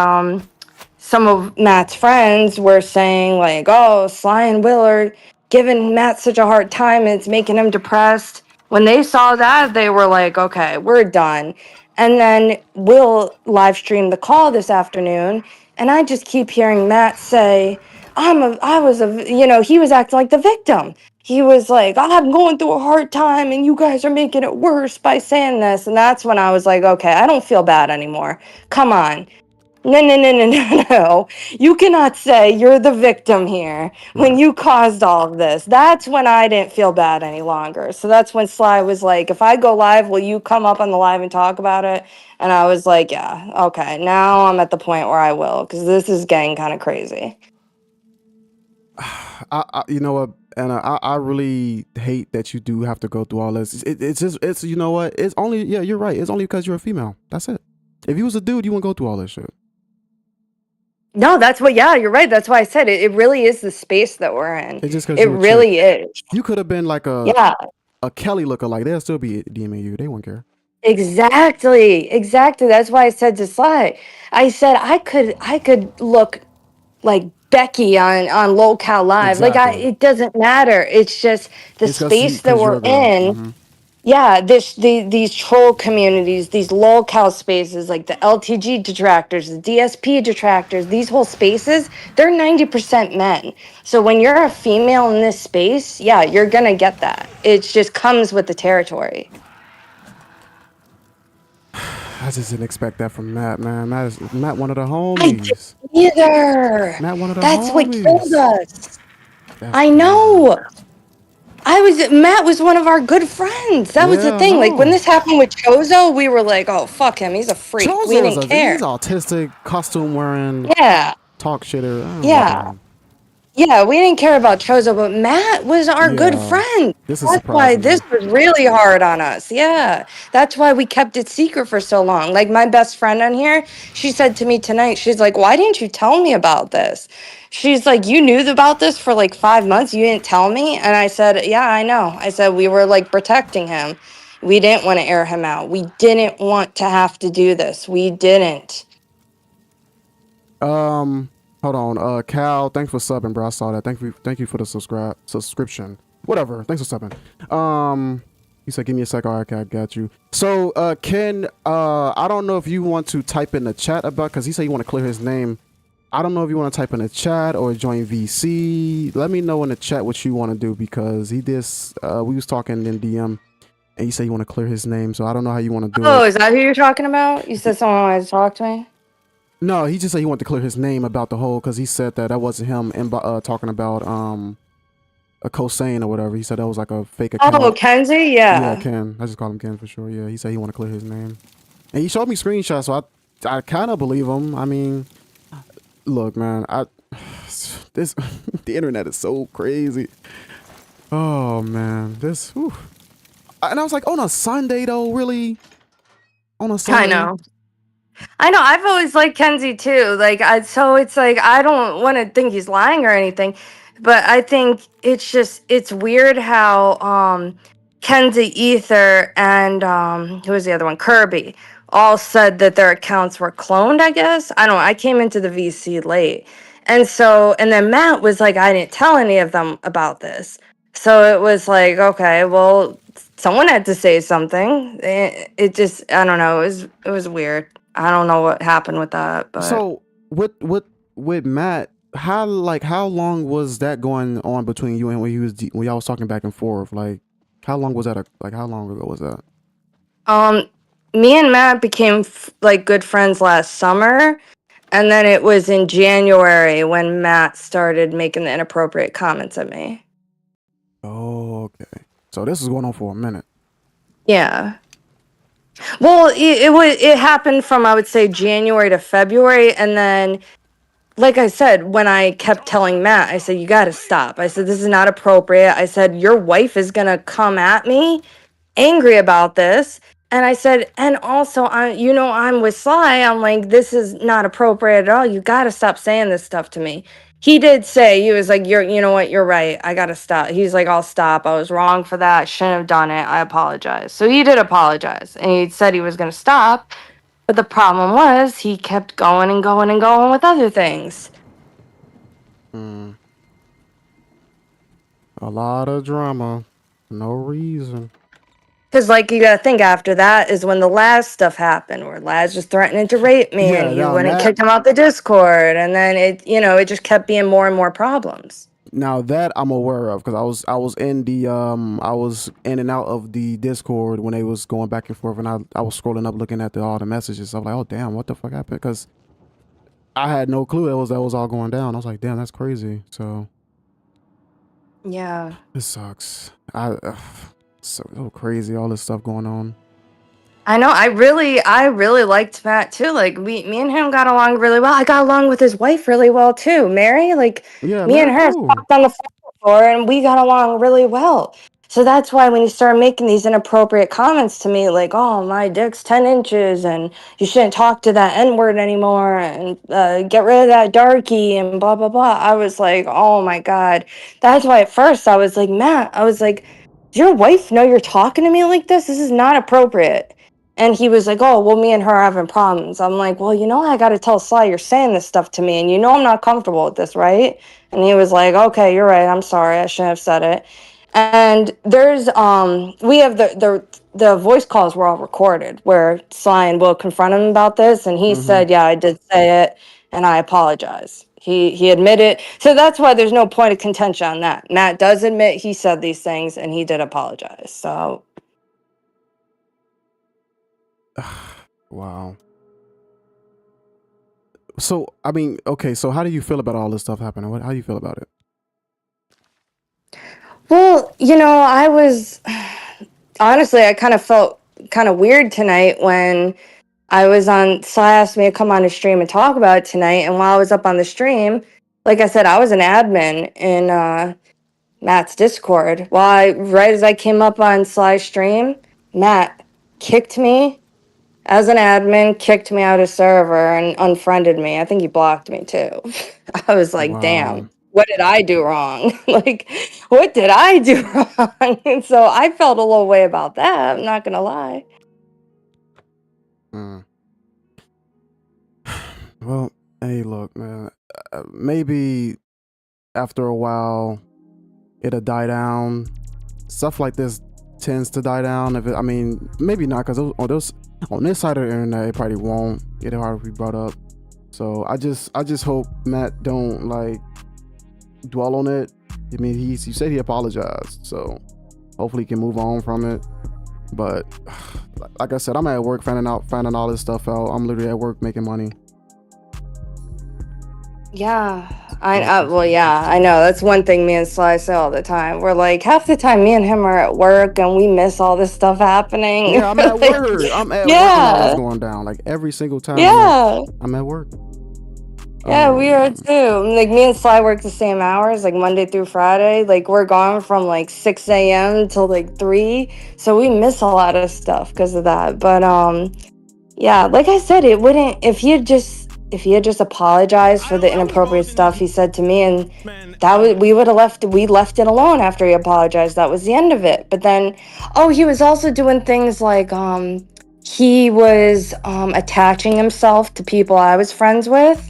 some of Matt's friends were saying like, "Oh, Sly and Will are giving Matt such a hard time and it's making him depressed." When they saw that, they were like, "Okay, we're done." And then Will live streamed the call this afternoon, and I just keep hearing Matt say, he was acting like the victim. He was like, I'm going through a hard time and you guys are making it worse by saying this. And that's when I was like, okay, I don't feel bad anymore. Come on. No, no, no, no, no, no. You cannot say you're the victim here when Right. you caused all of this. That's when I didn't feel bad any longer. So that's when Sly was like, if I go live, will you come up on the live and talk about it? And I was like, yeah, okay. Now I'm at the point where I will, because this is getting kind of crazy. You know what, Anna, I really hate that you do have to go through all this. It's just, it's, you know what? It's only, yeah, you're right. It's only because you're a female. That's it. If you was a dude, you wouldn't go through all this shit. No, that's what, yeah, you're right. That's why I said it. It really is the space that we're in. It's just because It you a chick. really is. You could have been like Yeah. a Kelly lookalike. They'll still be DMing you. They wouldn't care. Exactly. Exactly. That's why I said to Sly, I said I could look like Becky on Locale Live. Like Exactly. it doesn't matter. It's just the It's because space that you're we're a girl. in. Hmm. Yeah, these troll communities, these lolcow spaces, like the LTG detractors, the DSP detractors, these whole spaces, they're 90% men. So when you're a female in this space, yeah, you're gonna get that. It just comes with the territory. I just didn't expect that from Matt, man. Matt one of the I didn't homies. either. Matt one of the That's what killed homies. us. That's I crazy. know. Matt was one of our good friends. That was the Yeah, thing. Like when no. this happened with Chozo, we were like, oh, fuck him. He's a freak. We Chozo is didn't he's care. autistic, costume wearing, Yeah. talk shitter. I don't like Yeah. him. Yeah, we didn't care about Chozo, but Matt was our good Yeah, friend. this is That's why surprising this me. was really hard on us. Yeah. That's why we kept it secret for so long. Like my best friend on here, she said to me tonight, she's like, why didn't you tell me about this? She's like, you knew about this for like 5 months. You didn't tell me. And I said, yeah, I know. I said, we were like protecting him. We didn't want to air him out. We didn't want to have to do this. We didn't. Um, hold on. Cal, thanks for subbing, bro. I saw that. Thank you for the subscription. Whatever. Thanks for subbing. He said, "Give me a sec. All right, okay, I got you." So, Ken, I don't know if you want to type in the chat about, because he said you want to clear his name. I don't know if you want to type in the chat or join VC. Let me know in the chat what you want to do, because he did. We was talking in DM, and he said you want to clear his name. So I don't know how you want to do Oh, it. is that who you're talking about? You said someone wanted to talk to me? No, he just said he wanted to clear his name about the whole, because he said that wasn't him talking about a cosane or whatever. He said that was like a fake Oh, account. Kenzie? Yeah, Yeah. Ken. I just call him Ken for sure. Yeah, he said he want to clear his name, and he showed me screenshots, so I kind of believe him. I mean, look, man, this the internet is so crazy. Oh man, this. Whew. And I was like, on a Sunday though, really? On a I Sunday? know. I know. I've always liked Kenzie too. So it's like I don't want to think he's lying or anything, but I think it's weird how Kenzie Ether and who was the other one? Kirby all said that their accounts were cloned, I guess. I don't know. I came into the VC late. And then Matt was like, I didn't tell any of them about this. So it was like, okay, well, someone had to say something. It just, I don't know. It was weird. I don't know what happened with that, but So with Matt, how long was that going on between you and when y'all was talking back and forth? Like, how long was that? Like, how long ago was that? um, me and Matt became like good friends last summer, and then it was in January when Matt started making the inappropriate comments at me. Oh, okay. So this is going on for a minute. Yeah. Well, it happened from I would say January to February, and then like I said, when I kept telling Matt, I said, you got to stop. I said, this is not appropriate. I said, your wife is going to come at me angry about this. And I said, and also, I'm with Sly. I'm like, this is not appropriate at all. You got to stop saying this stuff to me. He did say, he was like, you know what? You're right. I got to stop. He's like, I'll stop. I was wrong for that. I shouldn't have done it. I apologize. So he did apologize. And he said he was going to stop. But the problem was he kept going and going and going with other things. Mm, a lot of drama, no reason. Because, like, you gotta think after that is when the Laz stuff happened, where Laz was threatening to rape me Yeah, and you now went and that kicked him out the Discord. And then it just kept being more and more problems. now that I'm aware of, because I was in the I was in and out of the Discord when they was going back and forth, and I was scrolling up looking at all the messages. I was like, oh damn, what the fuck happened? Because I had no clue that was all going down. I was like, damn, that's crazy. So Yeah. this sucks. So crazy, all this stuff going on. I know. I really liked Matt too. Like me and him got along really well. I got along with his wife really well too, Mary. Like Yeah, me and Mary, her cool. talked on the phone before, and we got along really well. So that's why when you start making these inappropriate comments to me, like, "Oh, my dick's 10 inches, and you shouldn't talk to that N word anymore, and get rid of that darky," and blah blah blah, I was like, "Oh my god." That's why at first I was like, Matt, I was like, "Does your wife know you're talking to me like this? This is not appropriate." And he was like, "Oh, well, me and her are having problems." I'm like, "Well, I got to tell Sly you're saying this stuff to me, and I'm not comfortable with this, right?" And he was like, "Okay, you're right. I'm sorry. I shouldn't have said it." And there's we have the voice calls were all recorded where Sly and Will confront him about this, and he Mm-hmm. said, "Yeah, I did say it, and I apologize." He admitted. So that's why there's no point of contention on that. Matt does admit he said these things, and he did apologize. So Wow. So I mean, okay. So how do you feel about all this stuff happening? How do you feel about it? well, I was honestly, I kind of felt kind of weird tonight when I was on. Sly asked me to come on the stream and talk about it tonight, and while I was up on the stream, like I said, I was an admin in Matt's Discord. Right as I came up on Sly's stream, Matt kicked me as an admin, kicked me out of server, and unfriended me. I think he blocked me too. I was like, Wow. damn, what did I do wrong? Like, what did I do wrong? And so I felt a little way about that. I'm not going to lie. Mm. Well, hey, look, man. Maybe after a while, it'll die down. Stuff like this tends to die down. I mean, maybe not, because on this side of the internet, it probably won't. It'll hardly be brought up. So I just hope Matt don't like dwell on it. I mean, you said he apologized, so hopefully he can move on from it. But like I said, I'm at work finding all this stuff out. I'm literally at work making money. Yeah. Fuck this Well, shit. yeah, I know. That's one thing me and Sly say all the time. We're like, half the time me and him are at work and we miss all this stuff happening. Yeah, I'm at Like, work. I'm at work when all this yeah. going down. Like every single time Yeah. I'm at work. Yeah, we are Um, too. Like me and Sly work the same hours, like Monday through Friday. Like we're gone from like 6 a.m. till like 3. So we miss a lot of stuff because of that. But yeah, like I said, it wouldn't if he had just apologized for the inappropriate stuff he said to me, and that was we left it alone after he apologized. That was the end of it. But then he was also doing things like he was attaching himself to people I was friends with.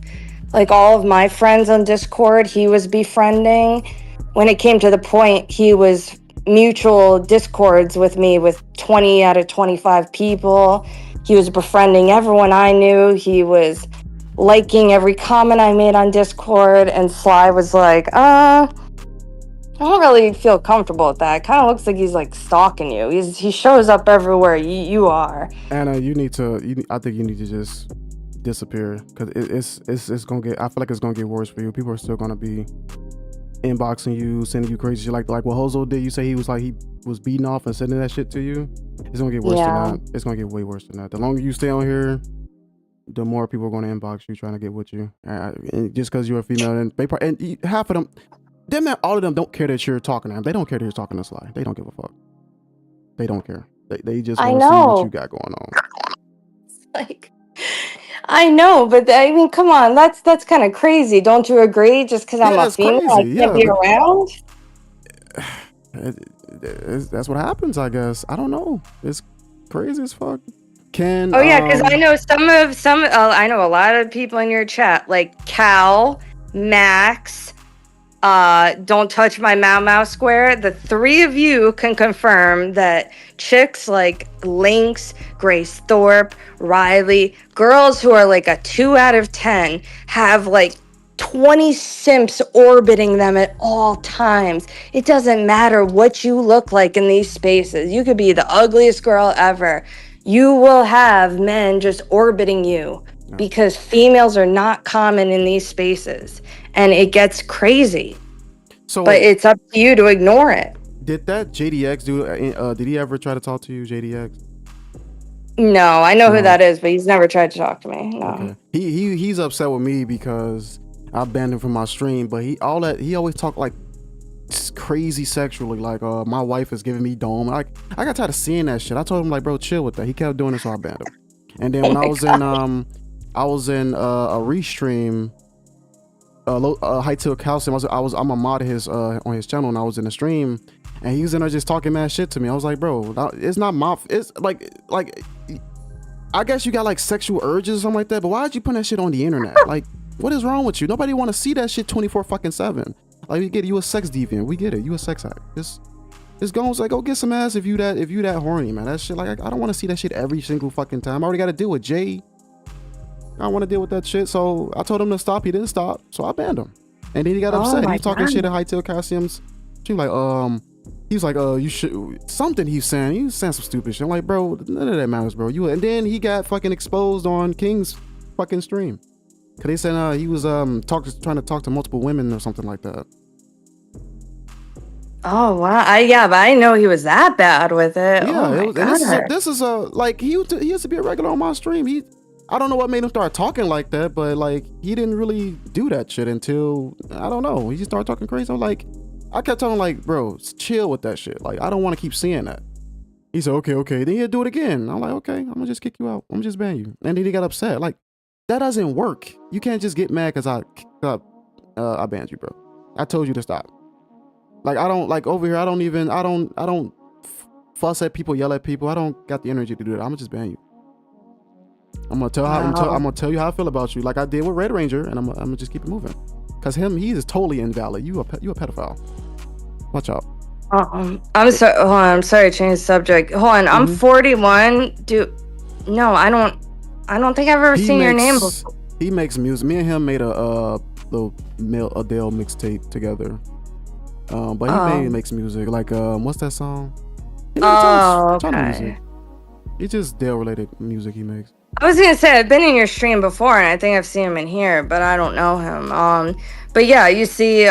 Like all of my friends on Discord, he was befriending. When it came to the point, he was mutual Discords with me with 20 out of 25 people. He was befriending everyone I knew. He was liking every comment I made on Discord. And Sly was like, I don't really feel comfortable with that. It kind of looks like he's like stalking you. He shows up everywhere you are. Anna, I think you need to just disappear, because it's gonna get. I feel like it's gonna get worse for you. People are still gonna be inboxing you, sending you crazy shit like what Hozo did. You say he was beating off and sending that shit to you. It's gonna get worse than Yeah. that. It's gonna get way worse than that. The longer you stay on here, the more people are gonna inbox you trying to get with you. And just because you're a female, and half of them, all of them don't care that you're talking to them. They don't care that you're talking to Sly. They don't give a fuck. They don't care. They just I want to see what you know. got going on. Like, I know, but I mean, come on, that's kind of crazy. Don't you agree? Just because I'm Yeah, a it's female, crazy. I can't Yeah, be but around. that's what happens, I guess. I don't know. It's crazy as fuck. Ken, Oh yeah, because I know I know a lot of people in your chat, like Cal, Max, Don't Touch My Mau Mau Square. The three of you can confirm that chicks like Lynx, Grace Thorpe, Riley, girls who are like a 2 out of 10 have like 20 simps orbiting them at all times. It doesn't matter what you look like in these spaces. You could be the ugliest girl ever. You will have men just orbiting you Yeah. because females are not common in these spaces, and it gets crazy. So But wait, it's up to you to ignore it. did that JDX do? Did he ever try to talk to you, JDX? No, I know who No. that is, but he's never tried to talk to me. No. Okay. He's upset with me because I banned him from my stream. But he always talk like crazy sexually. Like my wife is giving me dome. I got tired of seeing that shit. I told him like, bro, chill with that. He kept doing it, so I banned him. And then when I was in a restream. High Tilt Calcium. I'm a mod his on his channel, and I was in the stream, and he was in there just talking mad shit to me. I was like, bro, it's not my. It's like I guess you got like sexual urges or something like that, but why'd you put that shit on the internet? Like, what is wrong with you? Nobody want to see that shit 24/7. Like, we get it. You a sex deviant. We get it. You a sex act. Just go get some ass if you that horny, man. That shit, like, I don't want to see that shit every single fucking time. I already got to deal with Jay. I don't want to deal with that shit, so I told him to stop. He didn't stop, so I banned him. And then he got upset. He was talking shit at High Tail Calcium's. She was like, he was like, you should something. He was saying some stupid shit. I'm like, bro, none of that matters, bro. And then he got fucking exposed on King's fucking stream, cause they said he was trying to talk to multiple women or something like that. Oh wow! But I know he was that bad with it. Yeah, Oh my God. and this is like he used to be a regular on my stream. I don't know what made him start talking like that, but like he didn't really do that shit until I don't know. He just started talking crazy. I'm like, I kept telling him like, bro, chill with that shit. Like, I don't want to keep seeing that. He said, okay. Then he'd do it again. I'm like, okay, I'm gonna just kick you out. I'm gonna just ban you. And then he got upset. Like, that doesn't work. You can't just get mad because I banned you, bro. I told you to stop. Like, I don't like over here. I don't fuss at people, yell at people. I don't got the energy to do that. I'm gonna just ban you. I'm gonna tell you how I feel about you, like I did with Red Ranger, and I'm gonna just keep it moving. Cause he is totally invalid. You a pedophile. Watch out. I'm sorry. Hold on. I'm sorry to change the subject. Hold on. I'm 41. No, I don't think I've ever seen your name before. He makes music. Me and him made a little Adele mixtape together. But he mainly makes music. Like what's that song? Okay. Music. It's just Dale related music he makes. I was gonna say I've been in your stream before, and I think I've seen him in here, but I don't know him. But yeah, you see,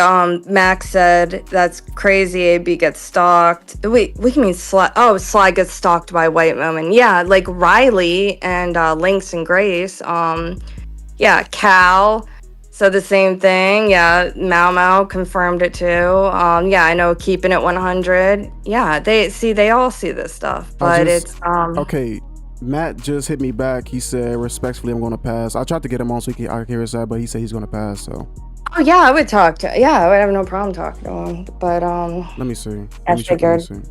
Max said that's crazy. AB gets stalked. Wait, what do you mean Sly? Oh, Sly gets stalked by White Woman. Yeah, like Riley and Lynx and Grace. Yeah, Cal. So the same thing. Yeah, Mau confirmed it too. Yeah, I know Keeping It 100. Yeah, they all see this stuff, but it's okay. Matt just hit me back. He said, respectfully, I'm going to pass. I tried to get him on so I can hear his side, but he said he's going to pass, so. Oh, yeah, I would talk to I would have no problem talking to him, but, let me see. I figured. Let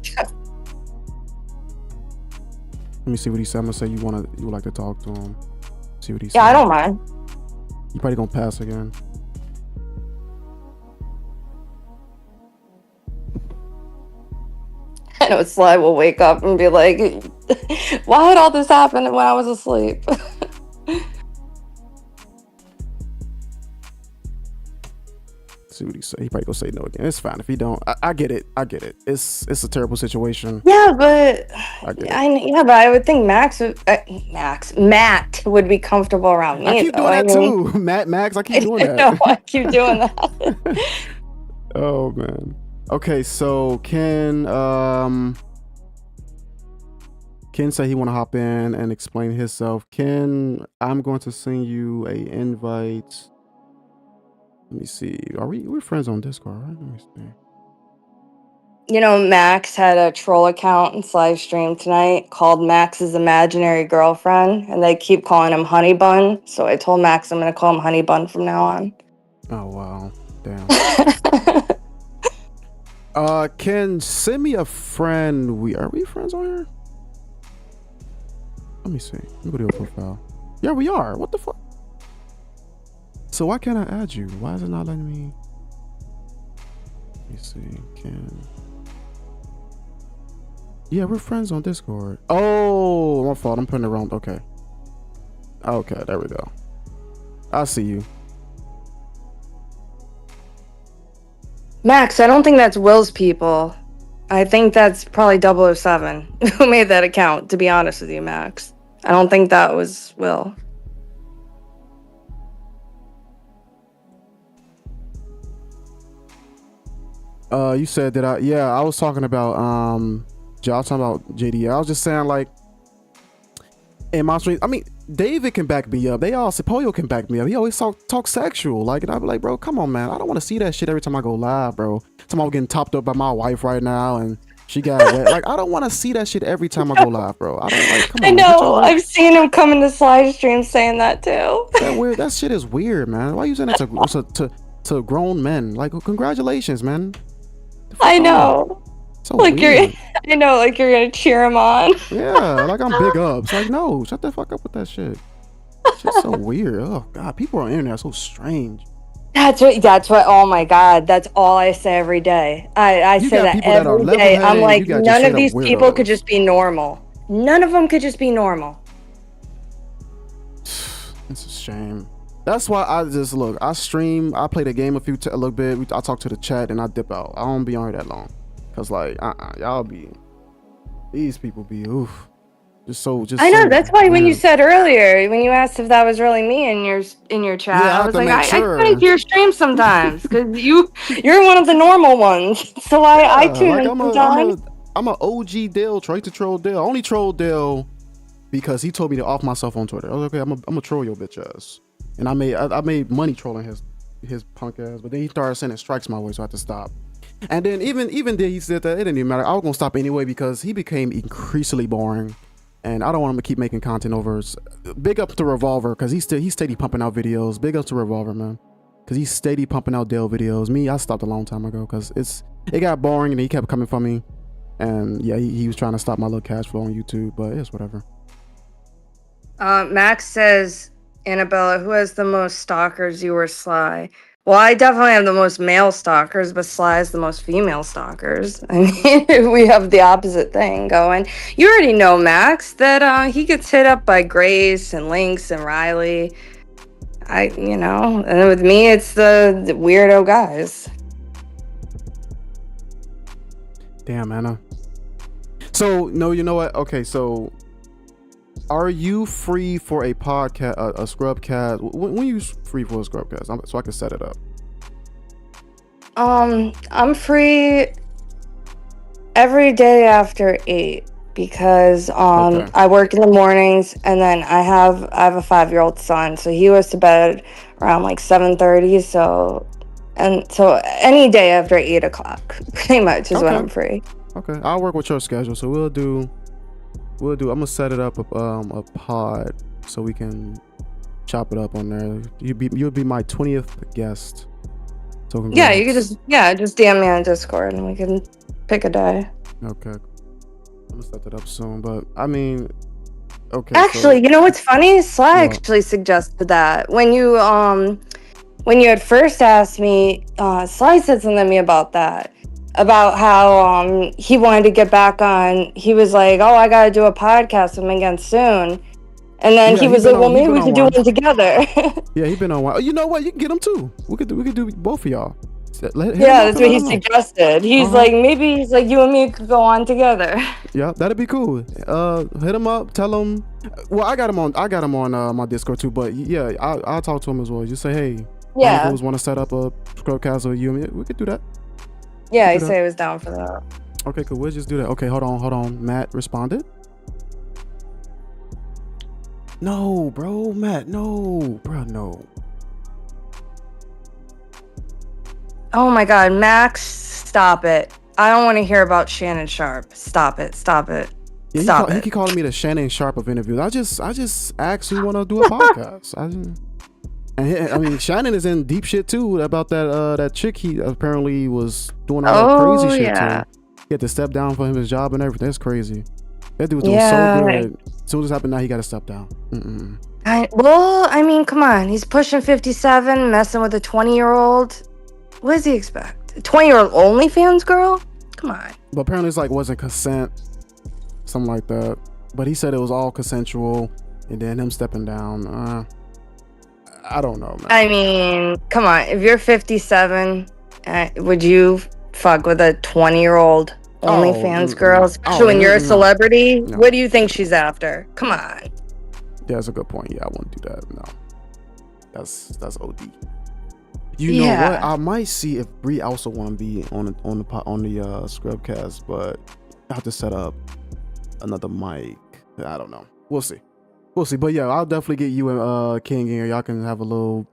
me see what he said. I'm going to say you would like to talk to him. See what he said. Yeah, I don't mind. You probably going to pass again. I know Sly will wake up and be like, why had all this happen when I was asleep? See what he say. He probably gonna say no again. It's fine if he don't. I get it. It's a terrible situation. Yeah, but but I would think Matt would be comfortable around me. I keep doing that too. Max, I keep doing that. No, I keep doing that. Oh man. Okay, so Ken said he want to hop in and explain himself. Ken, I'm going to send you a invite. Let me see. We're friends on Discord, right? Let me see. You know, Max had a troll account in live stream tonight called Max's Imaginary Girlfriend, and they keep calling him Honey Bun. So I told Max I'm going to call him Honey Bun from now on. Oh, wow. Damn. Ken, send me a friend. Are we friends on here? Let me see. Let me go to your profile. Yeah, we are. What the fuck? So why can't I add you? Why is it not letting me? Let me see. Ken. Yeah, we're friends on Discord. Oh, my fault. I'm putting it wrong. Okay. Okay, there we go. I see you. Max, I don't think that's Will's people. I think that's probably 007 who made that account, to be honest with you, Max. I don't think that was Will. You said that I was talking about I was talking about JD. I was just saying like in my stream, I mean David can back me up. They all Sepoyo can back me up. He always talk sexual. Like, and I be like, bro, come on, man. I don't want to see that shit every time I go live, bro. Somebody getting topped up by my wife right now and she got wet. Like, I don't want to see that shit every time I go live, bro. I don't like. Come on. I know. I've seen him come into live stream saying that too. That weird. That shit is weird, man. Why you saying that to grown men? Like, congratulations, man. I know. So like weird. I know, like you're gonna cheer him on. Yeah, like I'm big ups. Like, no, shut the fuck up with that shit. Shit's so weird. Oh god, people on the internet are so strange. That's what. Oh my god, that's all I say every day. I say that every day. I'm like, none of these people could just be normal. None of them could just be normal. It's a shame. That's why I just look. I stream. I play the game a little bit. I talk to the chat and I dip out. I don't be on here that long. Cause like, y'all be, these people be, oof, just. I know. That's why when you said earlier, when you asked if that was really me in your chat, I was like, I tune into your stream sometimes because you're one of the normal ones. So I tune in sometimes. I'm an OG Dale. Try to troll Dale. I only troll Dale because he told me to off myself on Twitter. I was like, okay, I'm gonna troll your bitch ass, and I made money trolling his punk ass. But then he started sending strikes my way, so I had to stop. And then even then he said that it didn't even matter. I was gonna stop anyway because he became increasingly boring, and I don't want him to keep making content over. Big up to Revolver because he's steady pumping out videos. Big up to Revolver, man, because he's steady pumping out Dale videos. Me, I stopped a long time ago because it got boring and he kept coming for me, and yeah, he was trying to stop my little cash flow on YouTube, but it's whatever. Max says, Annabella, who has the most stalkers, you or Sly? Well, I definitely have the most male stalkers, but Sly is the most female stalkers. I mean, we have the opposite thing going. You already know, Max, that he gets hit up by Grace and Lynx and Riley. And with me, it's the weirdo guys. Damn, Anna. So, no, you know what? Okay, so are you free for a podcast, a Scrubcast? When are you free for a Scrubcast? So I can set it up. I'm free every day after 8 because okay. I work in the mornings and then I have a 5-year-old son, so he goes to bed around like 7:30. So any day after 8 o'clock, pretty much is when I'm free. Okay, I'll work with your schedule. So we'll do. I'm gonna set it up a pod so we can chop it up on there. You'll be my 20th guest. So congrats. Yeah, you could just DM me on Discord and we can pick a day. Okay, I'm gonna set that up soon. But I mean, okay. Actually, you know what's funny? Sly actually suggested that when you had first asked me, Sly said something to me about that. About how he wanted to get back on. He was like, "Oh, I gotta do a podcast with him again soon," and then he was like, "Well, maybe we could do one together." Yeah, he been on one. You know what? You can get him too. We could do both of y'all. That's what he suggested. He's like, maybe you and me could go on together. Yeah, that'd be cool. Hit him up. Tell him. Well, I got him on my Discord too. But yeah, I'll talk to him as well. Just say, hey, yeah, want to set up a Scrubcast with you and me? We could do that. Yeah, he said he was down for that. Okay, cool. We'll just do that. Okay, hold on. Matt responded? No, bro. Matt, no. Bro, no. Oh my God, Max, stop it. I don't want to hear about Shannon Sharp. Stop it. Yeah, he keep calling me the Shannon Sharp of interviews. I just asked who want to do a podcast. I mean, Shannon is in deep shit too about that chick he apparently was doing all that crazy shit to. He had to step down for his job and everything. That's crazy. That dude was doing so good. As soon as it happened, now he got to step down. I mean, come on. He's pushing 57, messing with a 20-year-old. What does he expect? A 20-year-old OnlyFans girl? Come on. But apparently it's like wasn't consent, something like that. But he said it was all consensual, and then him stepping down. I don't know, man. I mean, come on. If you're 57, would you fuck with a 20-year-old OnlyFans girl? Especially when you're a celebrity? No. What do you think she's after? Come on. That's a good point. Yeah, I wouldn't do that. No. That's OD. You know what? I might see if Bree also want to be on the Scrubcast, but I have to set up another mic. I don't know. We'll see. But yeah, I'll definitely get you and King in here. Y'all can have a little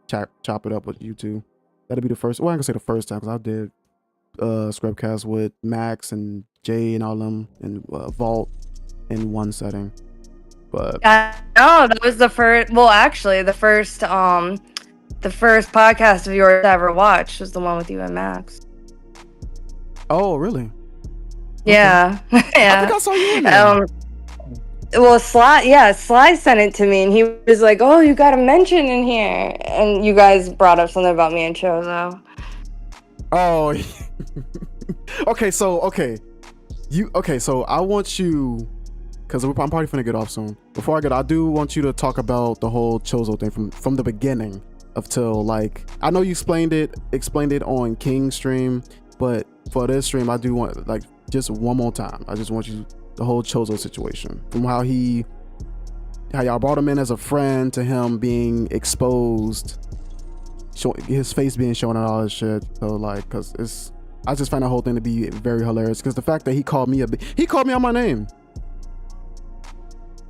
chop it up with you two. That'll be the first. Well, I'm gonna say the first time because I did Scrubcast with Max and Jay and all them and Vault in one setting. But that was the first. Well, actually, the first podcast of yours I ever watched was the one with you and Max. Oh, really? Yeah. Okay. Yeah. I think I saw you in there. Well, Sly sent it to me, and he was like, "Oh, you got to mention in here," and you guys brought up something about me and Chozo. Oh, okay. So I want you, because I'm probably finna get off soon. Before I do want you to talk about the whole Chozo thing from the beginning up till like, I know you explained it on King's stream, but for this stream, I do want like just one more time. I just want you the whole Chozo situation, from how y'all brought him in as a friend to him being exposed, his face being shown and all this shit. So like, cause I just find the whole thing to be very hilarious. Cause the fact that he called me on my name.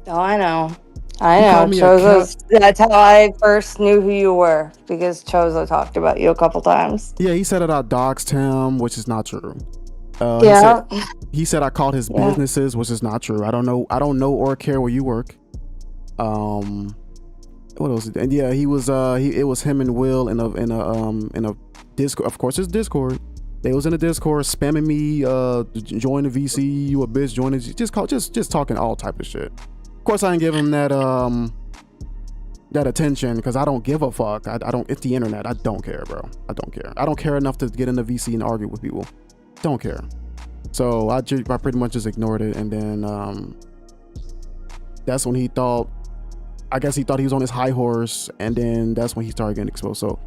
Oh, I know. Chozo. That's how I first knew who you were, because Chozo talked about you a couple times. Yeah, he said that I doxed him, which is not true. He said I called his businesses, which is not true. I don't know or care where you work. What else? And yeah, he was it was him and Will in a Discord. Of course, it's Discord. They was in a Discord spamming me, join the VC, you a bitch, join it. Just talking all type of shit. Of course, I didn't give him that attention because I don't give a fuck. I don't. It's the internet. I don't care, bro. I don't care. I don't care enough to get in the VC and argue with people. Don't care. So I pretty much just ignored it, and then that's when he thought. I guess he thought he was on his high horse, and then that's when he started getting exposed. So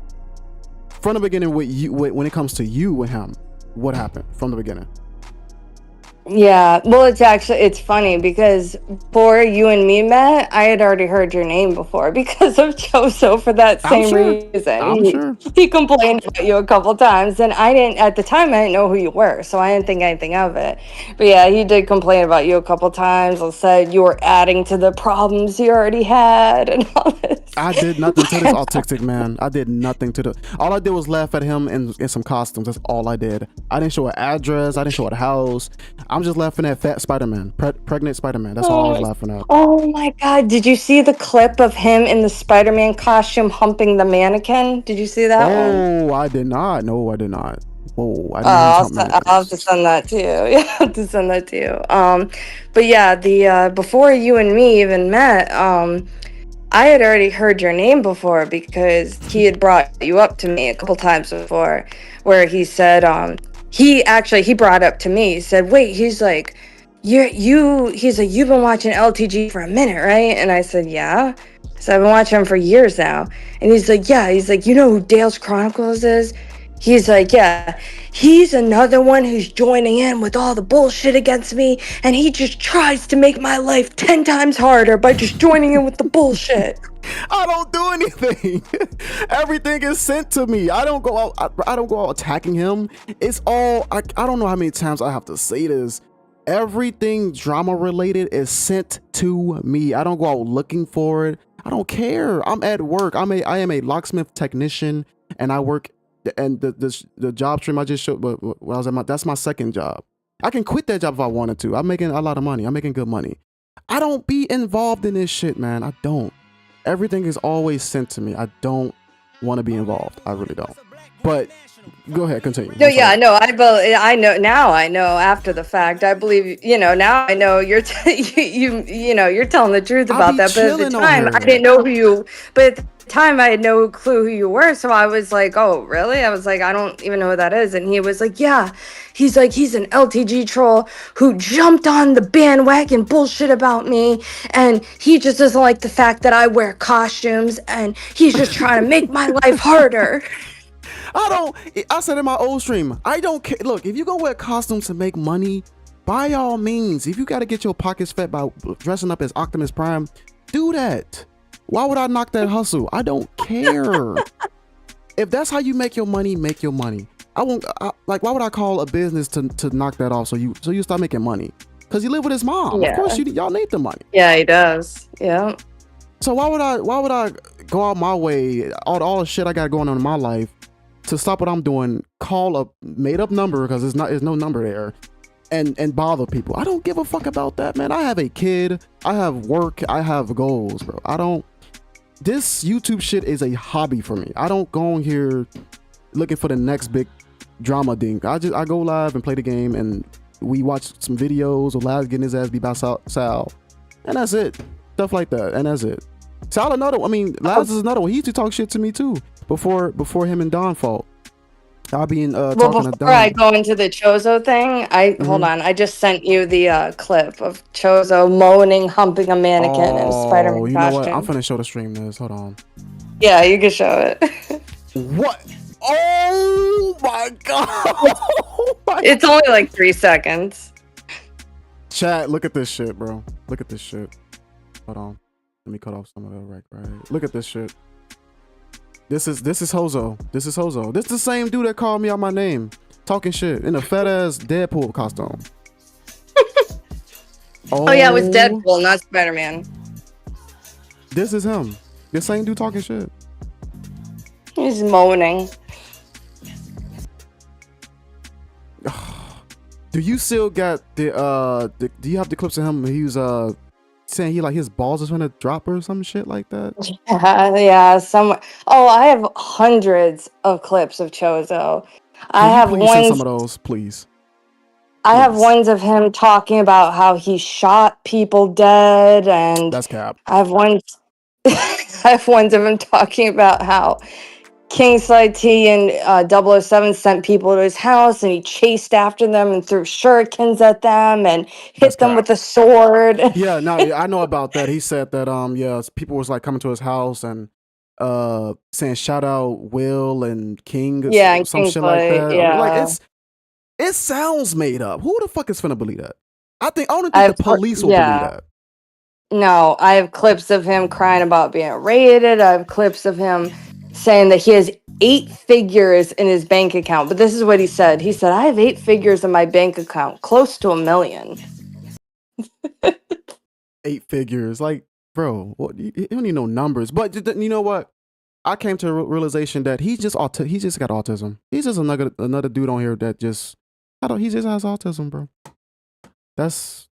from the beginning, with you, when it comes to you with him, what happened from the beginning? Yeah, well, it's funny because before you and me met, I had already heard your name before because of Chozo for that same reason. He complained about you a couple times, and I didn't know who you were, so I didn't think anything of it. But yeah, he did complain about you a couple times and said you were adding to the problems you already had and all this. I did nothing to this autistic man. I did nothing to all I did was laugh at him in some costumes. That's all I did. I didn't show an address. I didn't show a house. I'm just laughing at fat Spider-Man, pregnant Spider-Man. That's all I was laughing at. Oh my God. Did you see the clip of him in the Spider-Man costume humping the mannequin? Did you see that one? Oh, I did not. No, I did not. Whoa, I'll have to send that to you. Yeah, I'll have to send that to you. But yeah, the before you and me even met, I had already heard your name before because he had brought you up to me a couple times before, where he said, he brought up to me, he said, wait, he's like, he's like, you've been watching LTG for a minute, right? And I said, yeah. So I've been watching him for years now. And he's like, yeah. He's like, you know who Dale's Chronicles is? He's like, yeah, he's another one who's joining in with all the bullshit against me, and he just tries to make my life 10 times harder by just joining in with the bullshit. I don't do anything. Everything is sent to me. I don't go out attacking him. It's all, I don't know how many times I have to say this. Everything drama related is sent to me. I don't go out looking for it. I don't care. I'm at work. I am a locksmith technician, and I work. And the job stream I just showed, but when I was at that's my second job. I can quit that job if I wanted to. I'm making a lot of money. I'm making good money. I don't be involved in this shit, man. I don't. Everything is always sent to me. I don't want to be involved. I really don't. But go ahead, continue. No, yeah, no, I know now. I know after the fact. I believe, now I know you're you're telling the truth about that. But at the time, I didn't know who you. But at the time, I had no clue who you were. So I was like, oh, really? I was like, I don't even know who that is. And he was like, yeah. He's like, he's an LTG troll who jumped on the bandwagon bullshit about me, and he just doesn't like the fact that I wear costumes, and he's just trying to make my life harder. I said in my old stream, I don't care. Look, if you gonna wear costumes to make money, by all means, if you gotta get your pockets fed by dressing up as Optimus Prime, do that. Why would I knock that hustle? I don't care. If that's how you make your money, make your money. I won't like. Why would I call a business to knock that off? So you start making money because you live with his mom. Yeah. Of course, y'all need the money. Yeah, he does. Yeah. So why would I go out my way, all the shit I got going on in my life, to stop what I'm doing, call a made up number because there's no number there, and bother people? I don't give a fuck about that, man. I have a kid, I have work, I have goals, bro. This YouTube shit is a hobby for me. I don't go on here looking for the next big drama thing. I go live and play the game, and we watch some videos of Laz getting his ass beat by Sal, and that's it. Stuff like that, and that's it. Sal Laz is another one. He used to talk shit to me too before him and Don fought. I'll be in talking to Don. Before I go into the Chozo thing, hold on. I just sent you the clip of Chozo moaning, humping a mannequin in a Spider-Man you know costume. what? I'm finna show the stream this. Hold on. Yeah, you can show it. What? Oh my god! Oh my It's only like 3 seconds. Chat, look at this shit, bro. Look at this shit. Hold on. Let me cut off some of the right. Look at this shit. This is Hozo. This is Hozo. This is the same dude that called me out my name, talking shit in a fat ass Deadpool costume. Oh yeah, it was Deadpool, not Spider-Man. This is him. The same dude talking shit. He's moaning. Do you still got the do you have the clips of him? He was saying he like his balls is gonna drop or some shit like that. Yeah, I have hundreds of clips of Chozo. I have ones. Send some of those, please. I have ones of him talking about how he shot people dead, and that's cap. I have ones. I have ones of him talking about how King Slide T and 007 sent people to his house, and he chased after them and threw shurikens at them and hit them with a sword. Yeah, no, I know about that. He said that people was like coming to his house and saying shout out Will and King, yeah, some shit like that. Yeah. Like it sounds made up. Who the fuck is finna believe that? I don't think the police will believe that. No, I have clips of him crying about being raided. I have clips of him saying that he has 8 figures in his bank account. But this is what he said. He said, I have 8 figures in my bank account, close to $1 million. 8 figures. Like, bro, you don't need no numbers. But you know what? I came to a realization that he just got autism. He's just another dude on here that he just has autism, bro. That's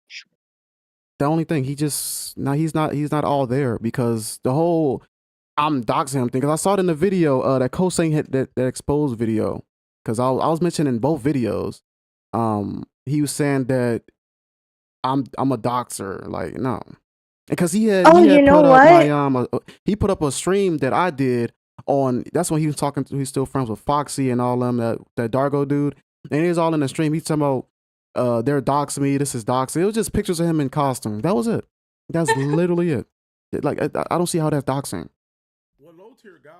the only thing. He's not all there, because the whole I'm doxing him thing, because I saw it in the video that Kosing hit that exposed video, because I was mentioning both videos. He was saying that I'm a doxer, like, no, because he put up a stream that I did on. That's when he was talking to. He's still friends with Foxy and all them, that Dargo dude, and he was all in the stream. He's talking about they're doxing me. This is doxing. It was just pictures of him in costume. That was it. That's literally it. Like I don't see how that's doxing.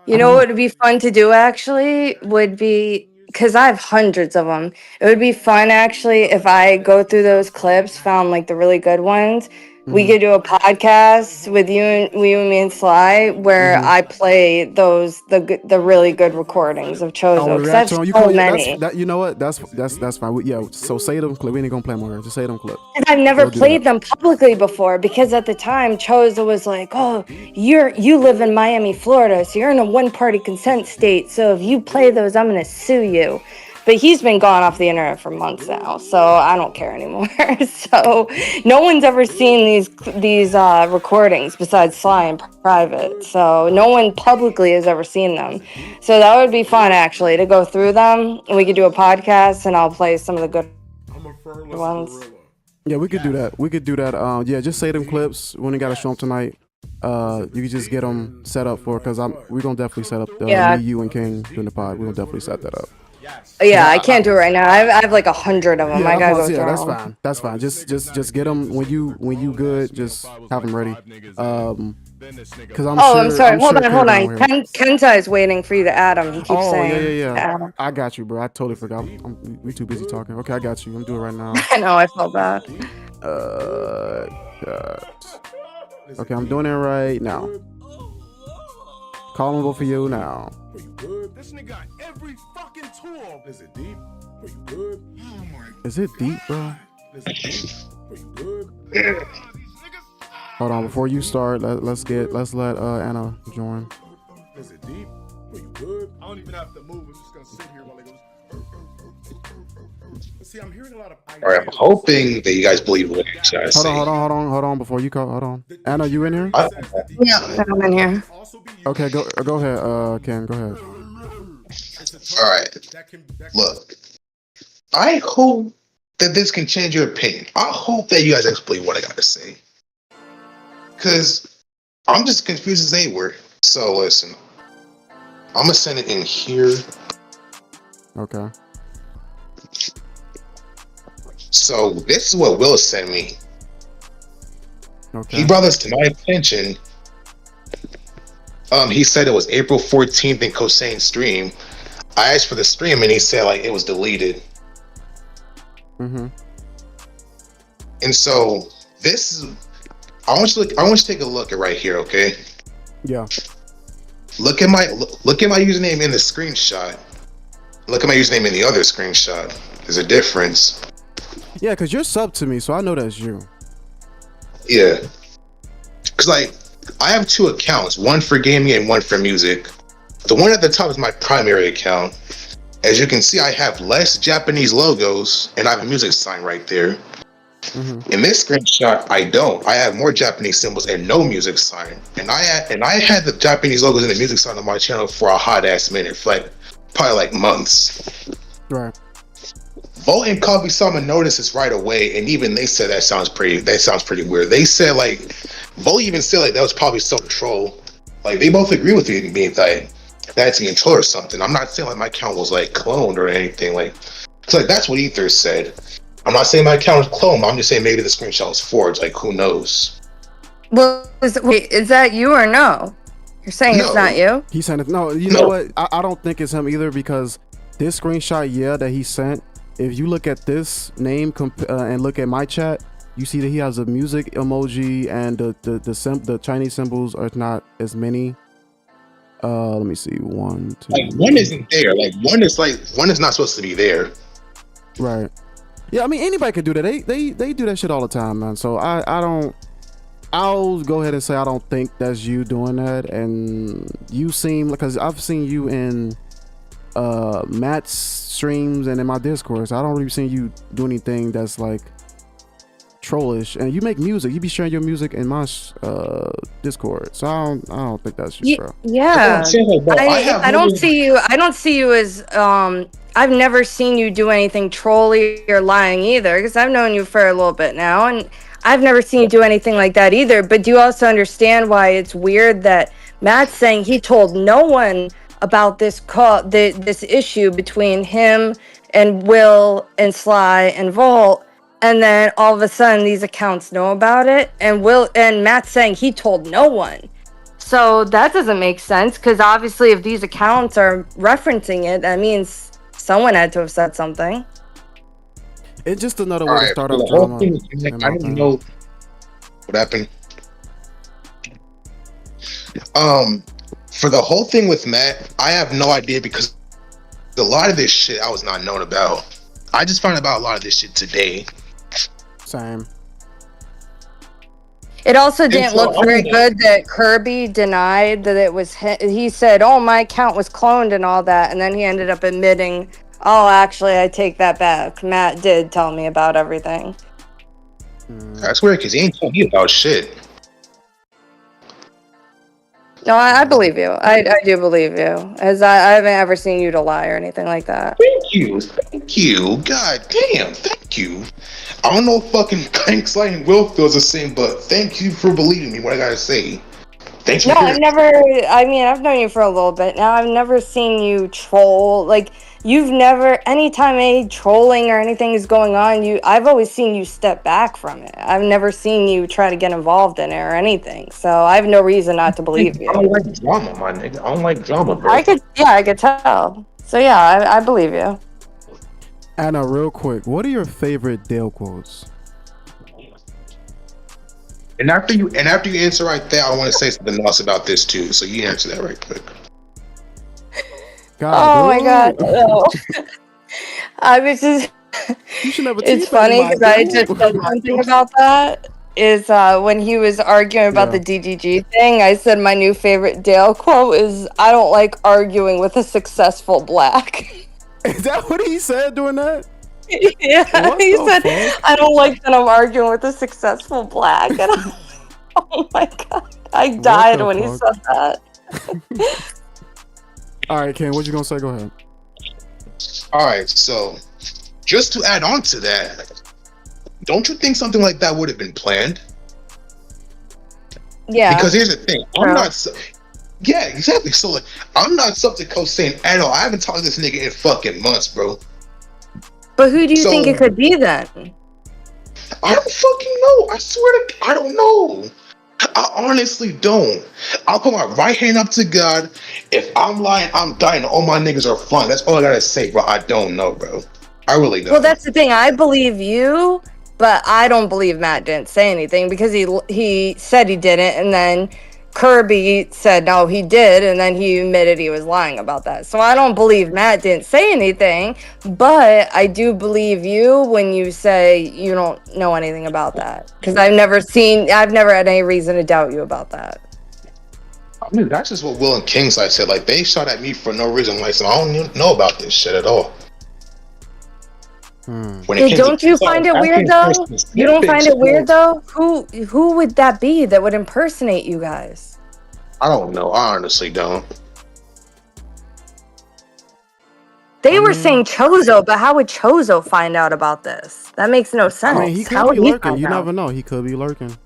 You know what would be fun to do, actually, would be, because I have hundreds of them. It would be fun, actually, if I go through those clips, found like the really good ones. We could do a podcast with you and me and Sly, where I play the really good recordings of Chozo. Because that's so many. You know what? That's fine. So say them clips. We ain't gonna play more. Just say them clips. I've never played them publicly before, because at the time Chozo was like, "Oh, you live in Miami, Florida, so you're in a one-party consent state. So if you play those, I'm gonna sue you." But he's been gone off the internet for months now, so I don't care anymore. So no one's ever seen these recordings besides Sly in private. So no one publicly has ever seen them. So that would be fun, actually, to go through them. We could do a podcast, and I'll play some of the good ones. Yeah, we could do that. Yeah, just say them clips. We only got to show them tonight. You can just get them set up because we're gonna definitely set up me, you, and King doing the pod. We're gonna definitely set that up. Yeah, I can't do it right now. I have like 100 of them. I gotta go through them. That's fine. Just get them when you good. Just have them ready. Because I'm sorry. Hold on. Kenta is waiting for you to add him. He keeps saying. Yeah. I got you, bro. I totally forgot. We too busy talking. Okay, I got you. I'm doing it right now. I know. I felt bad. Okay, I'm doing it right now. calling vote for you now. Are you good? This nigga got every fucking tool. Is it deep? Are you good? Oh my. Is it deep, bro? Is it deep? Are you good? Hold on, before you start, let's let Anna join. Is it deep? Are you good? I don't even have to move. I'm just gonna sit here while it goes. See, I'm hearing a lot of. All right, I'm hoping that you guys believe what I'm trying to say. Hold on. Before you go, hold on. Anna, you in here? Yeah, I'm in here. Okay, go ahead. Ken, go ahead. All right, look, I hope that this can change your opinion. I hope that you guys actually believe what I got to say, because I'm just confused as they were. So listen, I'm gonna send it in here. Okay. So this is what Will sent me. Okay. He brought this to my attention. He said it was April 14th in Kosane's stream. I asked for the stream and he said like it was deleted. Mm-hmm. And so this is, I want you to take a look at right here, okay? Yeah. Look at my username in the screenshot. Look at my username in the other screenshot. There's a difference. Yeah, because you're sub to me, so I know that's you. Yeah. Because, like, I have two accounts, one for gaming and one for music. The one at the top is my primary account. As you can see, I have less Japanese logos, and I have a music sign right there. Mm-hmm. In this screenshot, I don't. I have more Japanese symbols and no music sign. And I had the Japanese logos and the music sign on my channel for a hot ass minute, for like probably like months. Right. Volt and Coffee Sama noticed this right away, and even they said that sounds pretty weird. They said like Volt even said like that was probably some troll. Like they both agree with me being that's being troll or something. I'm not saying like my account was like cloned or anything like. It's like that's what Ether said. I'm not saying my account was cloned. I'm just saying maybe the screenshot was forged. Like who knows? Well, is that you or no? You're saying no. It's not you? He sent it. No, you know what? I don't think it's him either because this screenshot, that he sent. If you look at this name and look at my chat, you see that he has a music emoji and the Chinese symbols are not as many. Let me see. 1, 2. Like one isn't there. Like one is not supposed to be there. Right. Yeah, I mean anybody could do that. They do that shit all the time, man. So I'll go ahead and say I don't think that's you doing that. And you seem like, because I've seen you in Matt's streams and in my Discord, so I don't really see you do anything that's like trollish. And you make music, you be sharing your music in my Discord, so I don't think that's you, bro. Yeah, I don't see you as I've never seen you do anything trolly or lying either, because I've known you for a little bit now and I've never seen you do anything like that either. But do you also understand why it's weird that Matt's saying he told no one about this this issue between him and Will and Sly and Volt, and then all of a sudden these accounts know about it, and Matt's saying he told no one. So that doesn't make sense, because obviously if these accounts are referencing it, that means someone had to have said something. It's just another way to start up drama. I don't know what happened. For the whole thing with Matt, I have no idea, because a lot of this shit I was not known about. I just found out about a lot of this shit today. Same. It also didn't look very good that Kirby denied that it was him. He said, "Oh, my account was cloned and all that," and then he ended up admitting, "Oh, actually, I take that back. Matt did tell me about everything." That's weird, because he ain't told me about shit. No, I believe you. I do believe you, as I haven't ever seen you to lie or anything like that. Thank you. God damn, thank you. I don't know if fucking Banks Light and Will feels the same, but thank you for believing me what I gotta say. Thanks for I've known you for a little bit now. I've never seen you troll. Like, you've never, anytime any trolling or anything is going on, I've always seen you step back from it. I've never seen you try to get involved in it or anything. So I have no reason not to believe you. I don't like drama, my nigga. I don't like drama, bro. I could tell. So yeah, I believe you. Anna, real quick, what are your favorite Dale quotes? And after you answer right there, I want to say something else about this too. So you answer that right quick. God, Oh my god. dude. No. I was just You should never it's teabag funny my because I just said dude. something about that. Is when he was arguing about Yeah. the DGG thing, I said my new favorite Dale quote is I don't like arguing with a successful black. Is that what he said doing that? Yeah, What he the said fuck? I don't like that I'm arguing with a successful black. And oh my god, I What died the when he fuck? said that. All right, Ken, what you gonna say? Go ahead. All right, so just to add on to that, don't you think something like that would have been planned? Yeah, Because here's the thing, I'm true. not. Yeah, exactly. So like, I'm not something coach saying at all. I haven't talked to this nigga in fucking months, bro. But who do you think So- it could be then? I don't fucking know. I swear to, I don't know. I honestly don't. I'll put my right hand up to God. If I'm lying, I'm dying. All my niggas are flying. That's all I gotta say, bro. I don't know, bro. I really don't. Well, that's the thing. I believe you, but I don't believe Matt didn't say anything because he said he didn't, and then Kirby said no, he did, and then he admitted he was lying about that. So I don't believe Matt didn't say anything, but I do believe you when you say you don't know anything about that because I've never had any reason to doubt you about that. I mean, that's just what Will and Kingside said. Like, they shot at me for no reason. Like, so I don't even know about this shit at all. When it came Don't to you Kingside, find it I weird think though? Christmas You don't find it weird exploded. though? Who would that be that would impersonate you guys? I don't know. I honestly don't. They were saying Chozo, but how would Chozo find out about this? That makes no sense. I mean, he How could be would he lurking. find You out? never know. He could be lurking.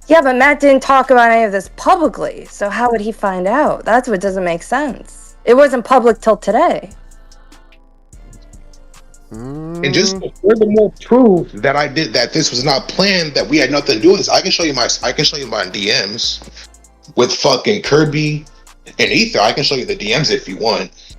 Yeah, but Matt didn't talk about any of this publicly, so how would he find out? That's what doesn't make sense. It wasn't public till today. And just to furthermore prove that I did that this was not planned, that we had nothing to do with this, I can show you my DMs with fucking Kirby and Ether. I can show you the DMs if you want.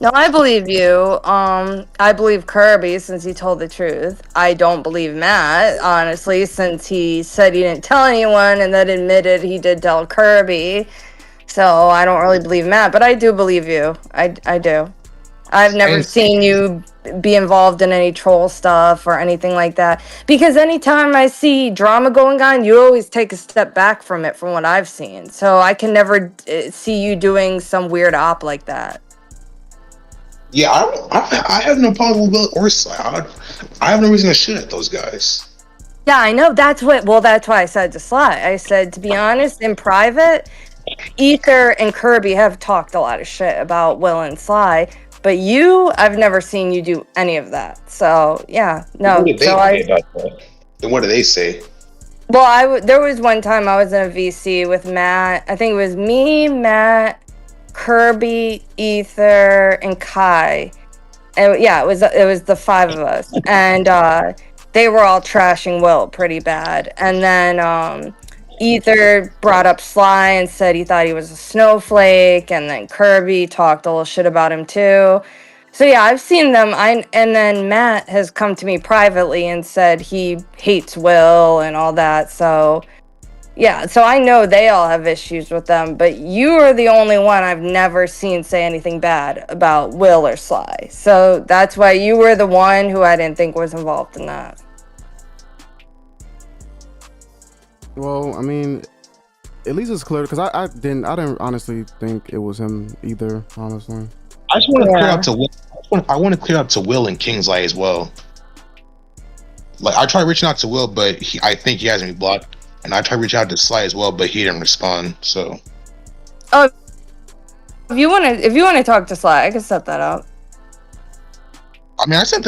No, I believe you. I believe Kirby since he told the truth. I don't believe Matt, honestly, since he said he didn't tell anyone and then admitted he did tell Kirby. So I don't really believe Matt, but I do believe you. I do. I've never seen you be involved in any troll stuff or anything like that. Because anytime I see drama going on, you always take a step back from it from what I've seen. So I can never see you doing some weird op like that. Yeah, I have no problem with Will or Sly. I have no reason to shoot at those guys. Yeah, I know. That's why I said to Sly. I said, to be honest, in private, Ether and Kirby have talked a lot of shit about Will and Sly. But I've never seen you do any of that. So, yeah, no. What did they say about that? Then what do they say? Well, there was one time I was in a VC with Matt. I think it was me, Matt, Kirby, Ether, and Kai. And yeah, it was the five of us. And they were all trashing Will pretty bad. And then Ether brought up Sly and said he thought he was a snowflake, and then Kirby talked a little shit about him too. So yeah, I've seen them. And then Matt has come to me privately and said he hates Will and all that. So yeah, so I know they all have issues with them, but you are the only one I've never seen say anything bad about Will or Sly. So that's why you were the one who I didn't think was involved in that. Well, I mean, at least it's clear because I didn't honestly think it was him either. Honestly, I just want to clear up to Will. I want to clear up to Will and Kingsley as well. Like, I tried reaching out to Will, but I think he has me blocked, and I tried reaching out to Sly as well, but he didn't respond. So, oh, if you want to talk to Sly, I can set that up. I mean, I sent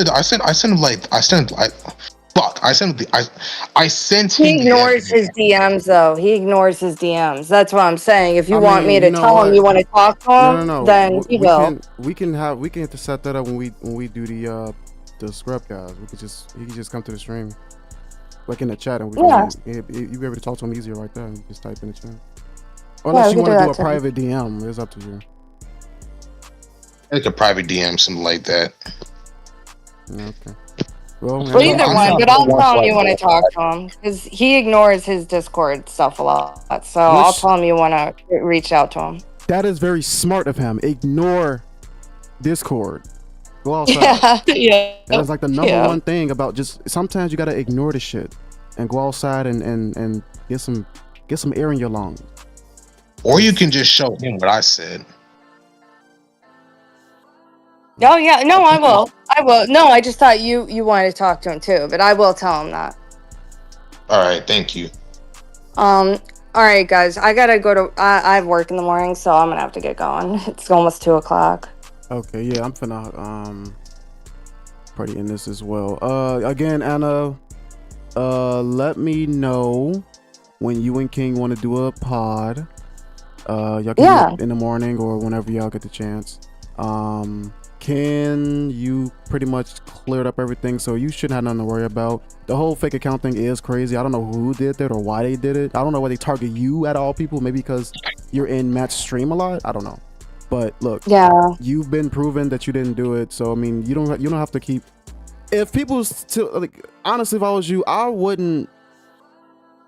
He ignores his DMs though. He ignores his DMs. That's what I'm saying. If you want me to tell him you want to talk to him, then he will. We can have to set that up when we do the scrub guys. He can just come to the stream, like in the chat, and you be able to talk to him easier right there. And just type in the chat. Unless you want to do a private DM, it's up to you. Like a private DM, something like that. Okay. Well, Well, either I'm one, not but I'll the one tell him like you want to that. talk to him because he ignores his Discord stuff a lot. So I'll Which tell him you want to reach out to him. that is very smart of him. Ignore Discord. Go outside. Yeah, That is like the number yeah. one thing about just sometimes you gotta ignore the shit and go outside and get some air in your lungs. Or you can just show him what I said. Oh yeah, no, I will. I will. No, I just thought you wanted to talk to him too, but I will tell him that. All right, thank you. All right, guys, I gotta go to. I have work in the morning, so I'm gonna have to get going. It's almost 2:00. Okay, yeah, I'm finna probably end this as well. Again, Anna, let me know when you and King want to do a pod. Y'all can do it in the morning or whenever y'all get the chance. Can you pretty much cleared up everything, so you shouldn't have nothing to worry about. The whole fake account thing is crazy. I don't know who did that or why they did it. I don't know why they target you at all people. Maybe because you're in Matt's stream a lot. I don't know. But look, you've been proven that you didn't do it. So I mean, you don't have to keep. If people still like, honestly, if I was you, I wouldn't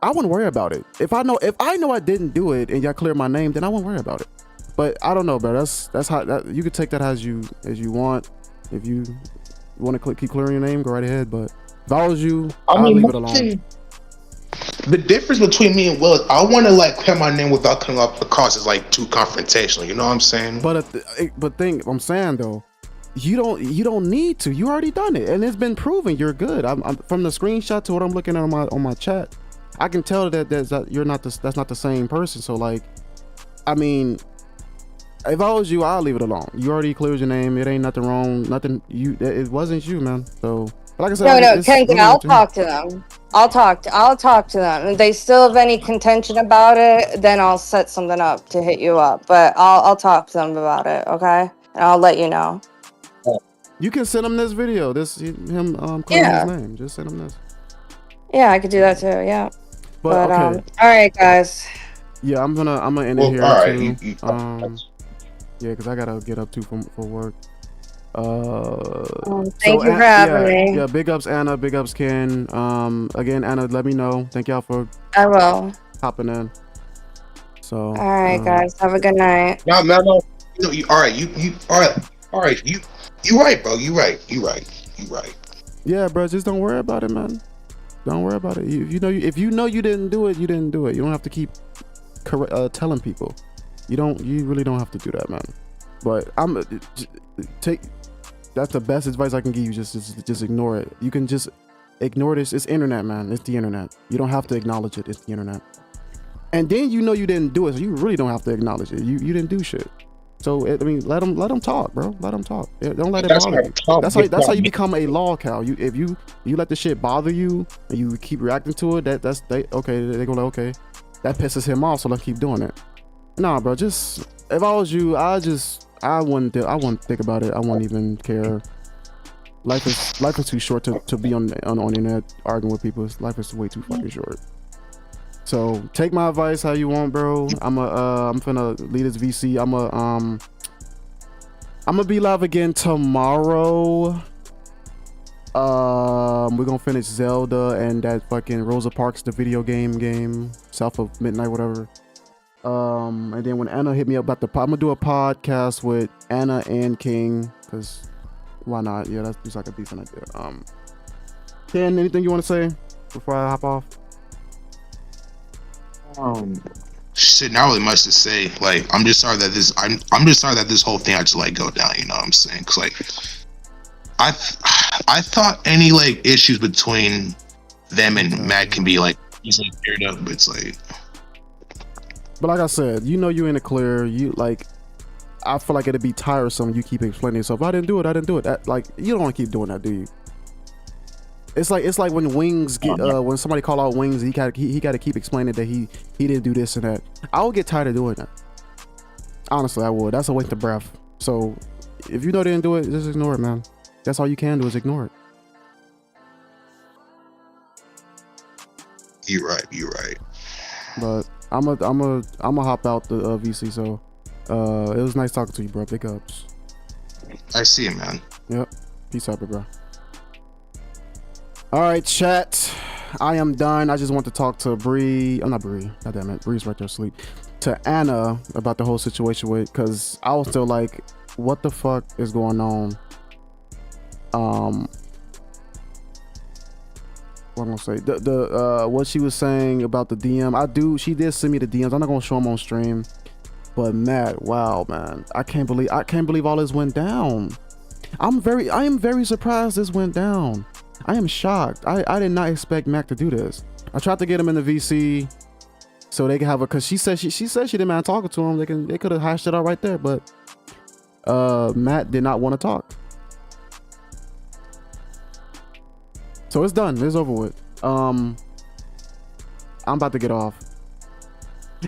worry about it. If I know I didn't do it and y'all clear my name, then I won't worry about it. But I don't know, bro. That's how you could take that as you want. If you want to keep clearing your name, go right ahead. But if I was you, I'll leave it alone. The difference between me and Will is I want to like clear my name without coming up across as like too confrontational. You know what I'm saying? But I'm saying though, you don't need to. You already done it, and it's been proven you're good. I'm from the screenshot to what I'm looking at on my chat. I can tell that you're not that's not the same person. So like, I mean, if I was you, I'll leave it alone. You already cleared your name. It ain't nothing wrong. Nothing. It wasn't you, man. So, but like I said, No, Kenzie, I'll talk to them. I'll talk to them. If they still have any contention about it, then I'll set something up to hit you up. But I'll talk to them about it, okay? And I'll let you know. You can send him this video. Him clearing his name. Just send him this. Yeah, I could do that too. Yeah. But okay. All right, guys. Yeah, I'm gonna end it here all too. right. Yeah, because I gotta get up too for work. Thank you for having me. Yeah, big ups Anna, big ups Ken. Again, Anna, let me know. Thank y'all for I will hopping in. So all right, guys, have a good night. No. You all right? You all right? You right, bro. You right. Yeah, bro. Just don't worry about it, man. Don't worry about it. If you know you didn't do it, you didn't do it. You don't have to keep telling people. You really don't have to do that, man. But that's the best advice I can give you. Just ignore it. You can just ignore this. It's internet, man. It's the internet. You don't have to acknowledge it. It's the internet. And then you didn't do it, so you really don't have to acknowledge it. You didn't do shit. So I mean, let them talk, bro. Let them talk. Don't let it bother you. That's how you become a law cow. If you let the shit bother you and you keep reacting to it, they're gonna like, okay, that pisses him off, so let's keep doing it. Nah, bro. Just if I was you, I wouldn't think about it. I wouldn't even care. Life is too short to be on the internet arguing with people. Life is way too fucking short. So take my advice how you want, bro. I'm finna lead this VC. I'm gonna be live again tomorrow. We're gonna finish Zelda and that fucking Rosa Parks, the video game South of Midnight, whatever. And then when Anna hit me up about I'm gonna do a podcast with Anna and King, cause why not? Yeah, that's just like a decent idea. Ken, anything you want to say before I hop off? Shit, not really much to say. Like, I'm just sorry that this whole thing had to like go down. You know what I'm saying? Cause like, I thought any like issues between them and Matt can be like easily cleared up, but it's like. But like I said, you in the clear. You like, I feel like it'd be tiresome. You keep explaining yourself. I didn't do it. That, like, you don't want to keep doing that, do you? It's like when Wings get when somebody call out Wings, he got to keep explaining that he didn't do this and that. I would get tired of doing that. Honestly, I would. That's a waste of breath. So if you know they didn't do it, just ignore it, man. That's all you can do is ignore it. You're right. But I'm a hop out the VC. So it was nice talking to you, bro. Big ups. I see it, man. Yep. Peace out, bro. All right, chat. I am done. I just want to talk to Bree. I'm not Bree. God damn it. Bree's right there asleep. To Anna about the whole situation with, because I was still like, what the fuck is going on? What I'm gonna say, the what she was saying about the DM. She did send me the DMs. I'm not gonna show them on stream. But Matt, wow, man, I can't believe all this went down. I am very surprised this went down. I am shocked. I did not expect Mac to do this. I tried to get him in the VC so they can have a, cause she said she didn't mind talking to him. They could have hashed it out right there, but Matt did not want to talk. So it's done. It's over with. I'm about to get off.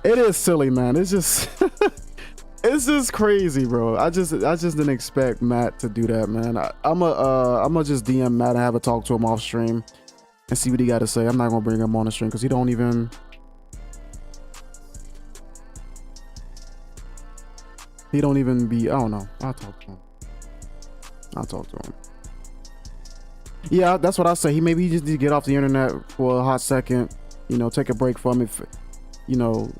It is silly, man. It's just it's just crazy, bro. I just didn't expect Matt to do that, man. I'm gonna just DM Matt and have a talk to him off stream and see what he got to say. I'm not gonna bring him on the stream because he don't even. He don't even be. I don't know. I'll talk to him. Yeah, that's what I say. He just need to get off the internet for a hot second. You know, take a break from it. You know,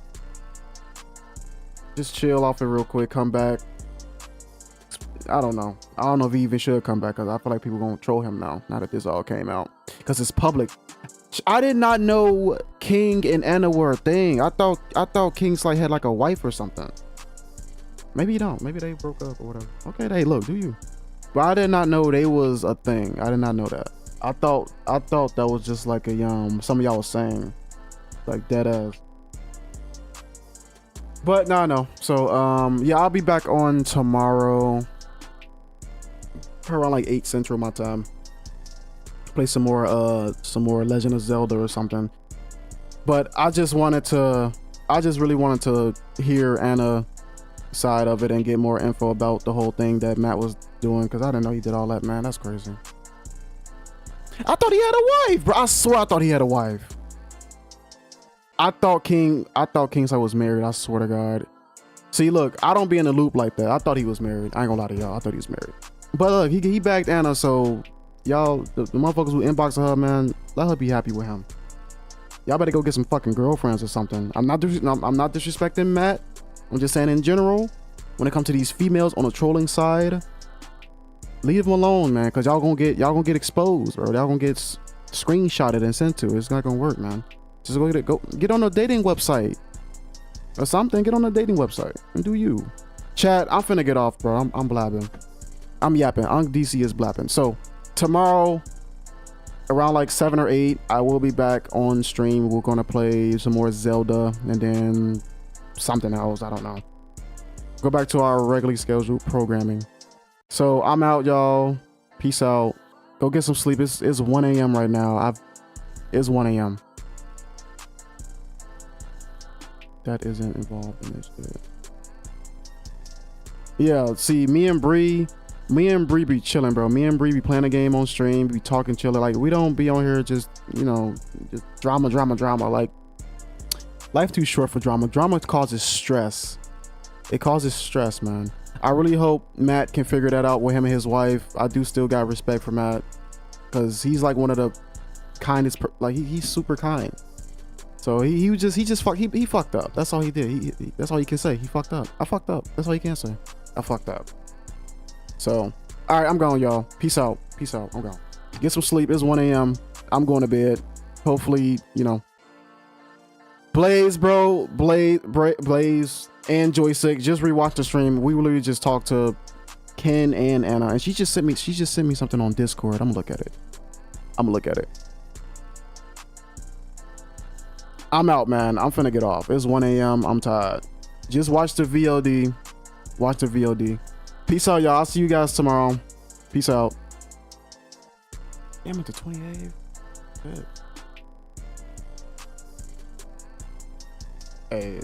just chill off it real quick. Come back. I don't know if he even should come back because I feel like people gonna troll him now that this all came out because it's public. I did not know King and Anna were a thing. I thought King's like had like a wife or something. Maybe you don't. Maybe they broke up or whatever. Okay, hey, look, do you? But I did not know they was a thing. I did not know that. I thought that was just like a some of y'all was saying, like dead ass. But no. So yeah, I'll be back on tomorrow around like 8 Central my time. Play some more Legend of Zelda or something. But I just really wanted to hear Anna side of it and get more info about the whole thing that Matt was doing because I didn't know he did all that, man. That's crazy. I thought he had a wife, bro. I swear I thought he had a wife. I thought Kingsley was married. I swear to God. See, look, I don't be in the loop like that. I thought he was married. I ain't gonna lie to y'all. I thought he was married. But look, he bagged Anna, so y'all, the motherfuckers who inbox her, man, let her be happy with him. Y'all better go get some fucking girlfriends or something. I'm not disrespecting Matt. I'm just saying in general, when it comes to these females on the trolling side, leave them alone, man, because y'all gonna get exposed, or y'all gonna get screenshotted and sent to. It's not gonna work, man. Just go get on a dating website or something. Get on a dating website and do you. Chat, I'm finna get off, bro. I'm blabbing. I'm yapping. DC is blabbing. So tomorrow around like 7 or 8, I will be back on stream. We're gonna play some more Zelda and then something else. I don't know. Go back to our regularly scheduled programming. So I'm out, y'all. Peace out. Go get some sleep. It's 1 a.m. right now. It's 1 a.m. That isn't involved in this shit. Yeah, see, me and Bree be chilling, bro. Me and Bree be playing a game on stream, be talking, chilling. Like, we don't be on here just, just drama. Like, life too short for drama. Drama causes stress. It causes stress, man. I really hope Matt can figure that out with him and his wife. I do still got respect for Matt because he's like one of the kindest. He's super kind. So he fucked up. That's all he did. That's all he can say. He fucked up. I fucked up. That's all he can say. I fucked up. So, all right, I'm gone, y'all. Peace out. I'm gone. Get some sleep. It's 1 a.m. I'm going to bed. Hopefully, Blaze, bro. Blaze and Joystick. Just rewatch the stream. We literally just talked to Ken and Anna, and she just sent me something on Discord. I'm gonna look at it. I'm out, man. I'm finna get off. It's 1 a.m. I'm tired. Just watch the VOD. Peace out, y'all. I'll see you guys tomorrow. Peace out. Damn it, the 28th. Hey.